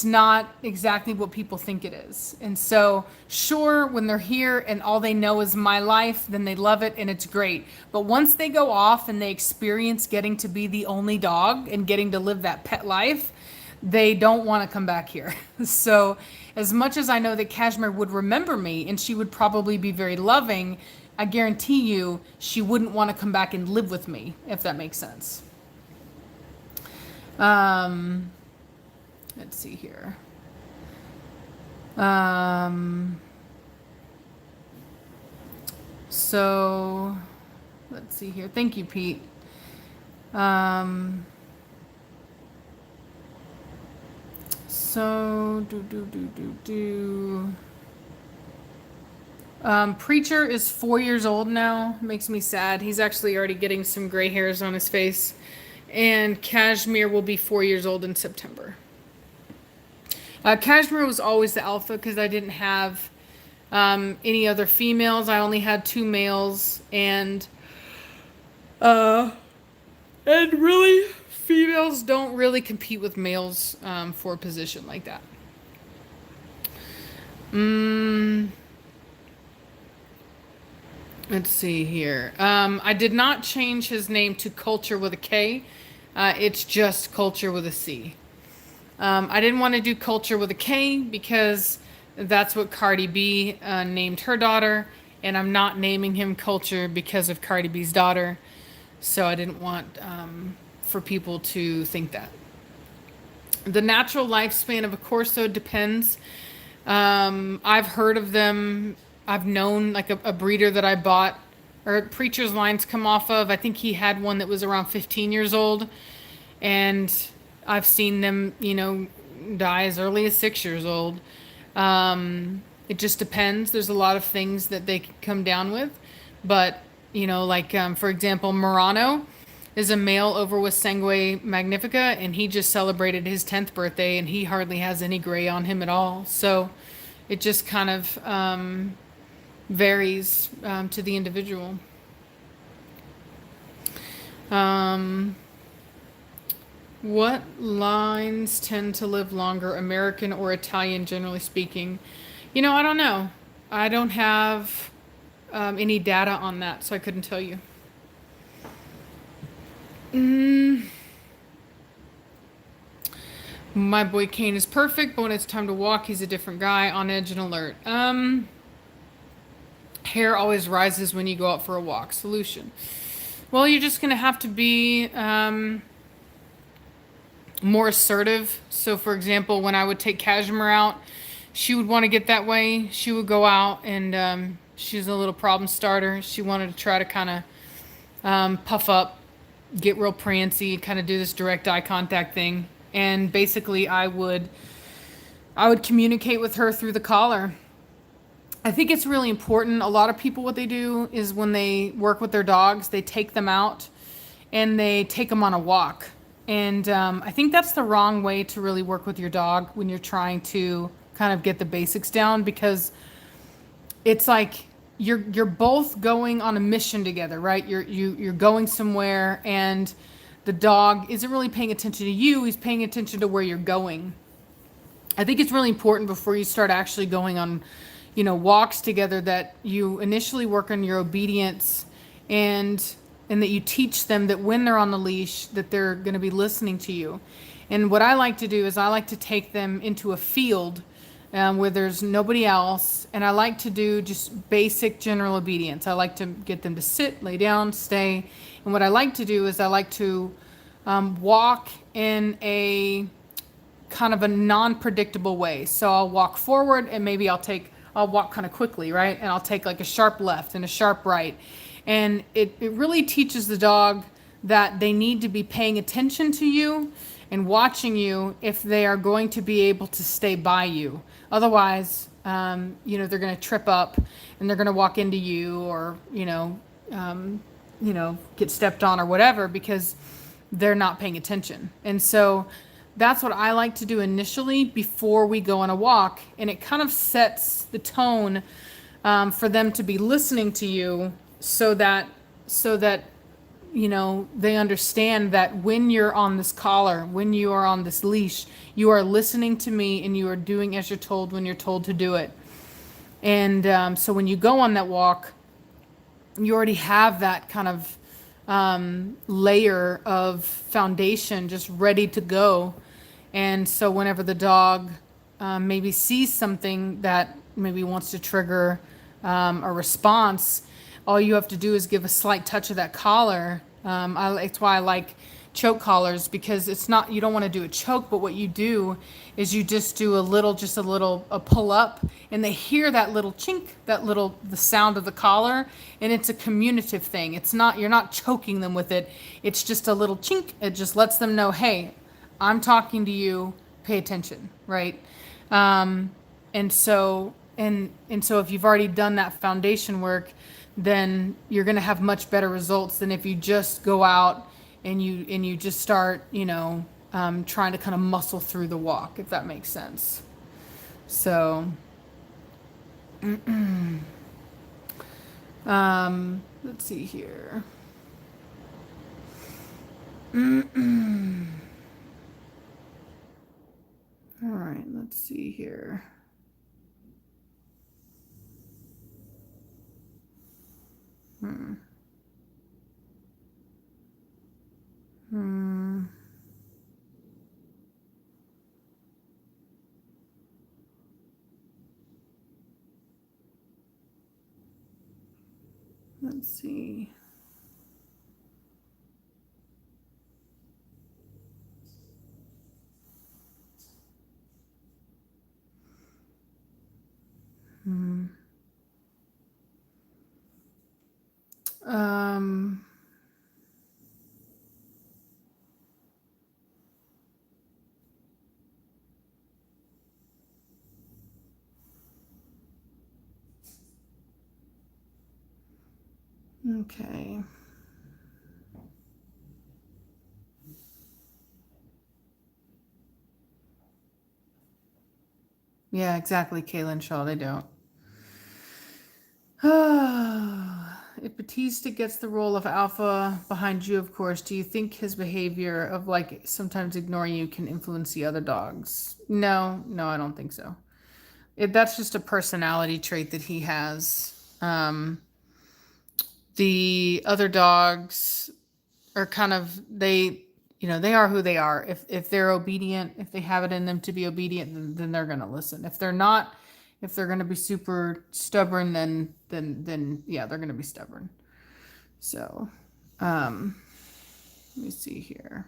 not exactly what people think it is. And so, sure, when they're here and all they know is my life, then they love it and it's great. But once they go off and they experience getting to be the only dog and getting to live that pet life, they don't want to come back here. So, as much as I know that Kashmir would remember me and she would probably be very loving, I guarantee you she wouldn't want to come back and live with me, if that makes sense. Let's see here. So let's see here. Thank you, Pete. Preacher is 4 years old now. Makes me sad. He's actually already getting some gray hairs on his face. And Kashmir will be 4 years old in September. Kashmir was always the alpha because I didn't have any other females. I only had 2 males, and really females don't really compete with males for a position like that. Let's see here. I did not change his name to Culture with a K. It's just Culture with a C. I didn't want to do Culture with a K because that's what Cardi B named her daughter, and I'm not naming him Culture because of Cardi B's daughter. So I didn't want for people to think that. The natural lifespan of a Corso depends. I've heard of them. I've known like a breeder that I bought, or Preacher's lines come off of. I think he had one that was around 15 years old, and I've seen them, die as early as 6 years old. It just depends. There's a lot of things that they can come down with, but for example, Murano is a male over with Sangue Magnifica, and he just celebrated his 10th birthday, and he hardly has any gray on him at all. So it just kind of varies to the individual. What lines tend to live longer, American or Italian, generally speaking? I don't know. I don't have any data on that, so I couldn't tell you. My boy Kane is perfect, but when it's time to walk, he's a different guy, on edge and alert. Hair always rises when you go out for a walk. Solution. Well, you're just going to have to be more assertive. So, for example, when I would take Kashmir out, she would want to get that way. She would go out, and she's a little problem starter. She wanted to try to kind of puff up, get real prancy, kind of do this direct eye contact thing. And basically, I would communicate with her through the collar. I think it's really important. A lot of people, what they do is when they work with their dogs, they take them out and they take them on a walk. And I think that's the wrong way to really work with your dog when you're trying to kind of get the basics down, because it's like you're both going on a mission together, right? You're going somewhere, and the dog isn't really paying attention to you. He's paying attention to where you're going. I think it's really important before you start actually going on, walks together, that you initially work on your obedience, and that you teach them that when they're on the leash, that they're going to be listening to you. And what I like to do is I like to take them into a field where there's nobody else. And I like to do just basic general obedience. I like to get them to sit, lay down, stay. And what I like to do is I like to walk in a kind of a non-predictable way. So I'll walk forward and maybe I'll walk kind of quickly, right? And I'll take like a sharp left and a sharp right. And it really teaches the dog that they need to be paying attention to you and watching you if they are going to be able to stay by you. Otherwise, they're going to trip up and they're going to walk into you, or, get stepped on or whatever, because they're not paying attention. And so that's what I like to do initially before we go on a walk. And it kind of sets the tone for them to be listening to you, so that they understand that when you're on this collar, when you are on this leash, you are listening to me and you are doing as you're told when you're told to do it. And so when you go on that walk, you already have that kind of layer of foundation just ready to go. And so whenever the dog maybe sees something that maybe wants to trigger a response, all you have to do is give a slight touch of that collar. It's why I like choke collars, because it's not, you don't want to do a choke, but what you do is you just do a pull up, and they hear that little chink, the sound of the collar, and it's a communicative thing. It's not, you're not choking them with it. It's just a little chink. It just lets them know, hey, I'm talking to you, pay attention, right? And so if you've already done that foundation work, then you're going to have much better results than if you just go out and you just start, trying to kind of muscle through the walk, if that makes sense. So, let's see here. All right, let's see here. Let's see. Okay. Yeah, exactly, Kaylin Shaw. They don't. If Batista gets the role of alpha behind you, of course, do you think his behavior of like sometimes ignoring you can influence the other dogs? No, I don't think so. That's just a personality trait that he has. The other dogs are kind of, they are who they are. If they're obedient, if they have it in them to be obedient, then they're going to listen. If they're not, if they're going to be super stubborn, then yeah, they're going to be stubborn. So, let me see here.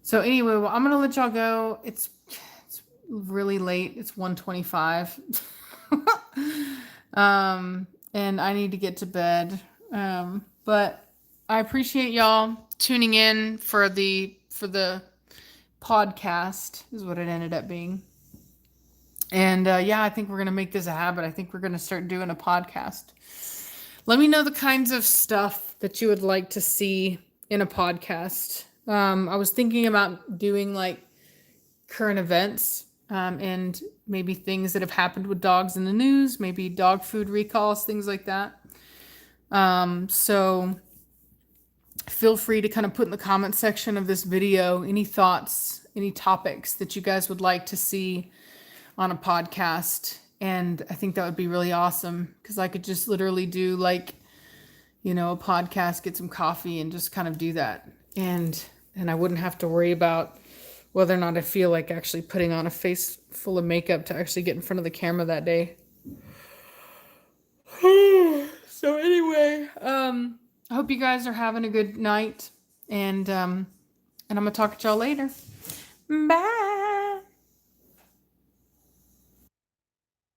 So anyway, well, I'm going to let y'all go. It's really late. It's 1:25. And I need to get to bed. But I appreciate y'all tuning in for the podcast, is what it ended up being. And I think we're going to make this a habit. I think we're going to start doing a podcast. Let me know the kinds of stuff that you would like to see in a podcast. I was thinking about doing like current events, and maybe things that have happened with dogs in the news, maybe dog food recalls, things like that. So feel free to kind of put in the comment section of this video any thoughts, any topics that you guys would like to see on a podcast. And I think that would be really awesome, because I could just literally do like, a podcast, get some coffee and just kind of do that. And I wouldn't have to worry about whether or not I feel like actually putting on a face full of makeup to actually get in front of the camera that day. So anyway, I hope you guys are having a good night, and I'm gonna talk to y'all later. Bye.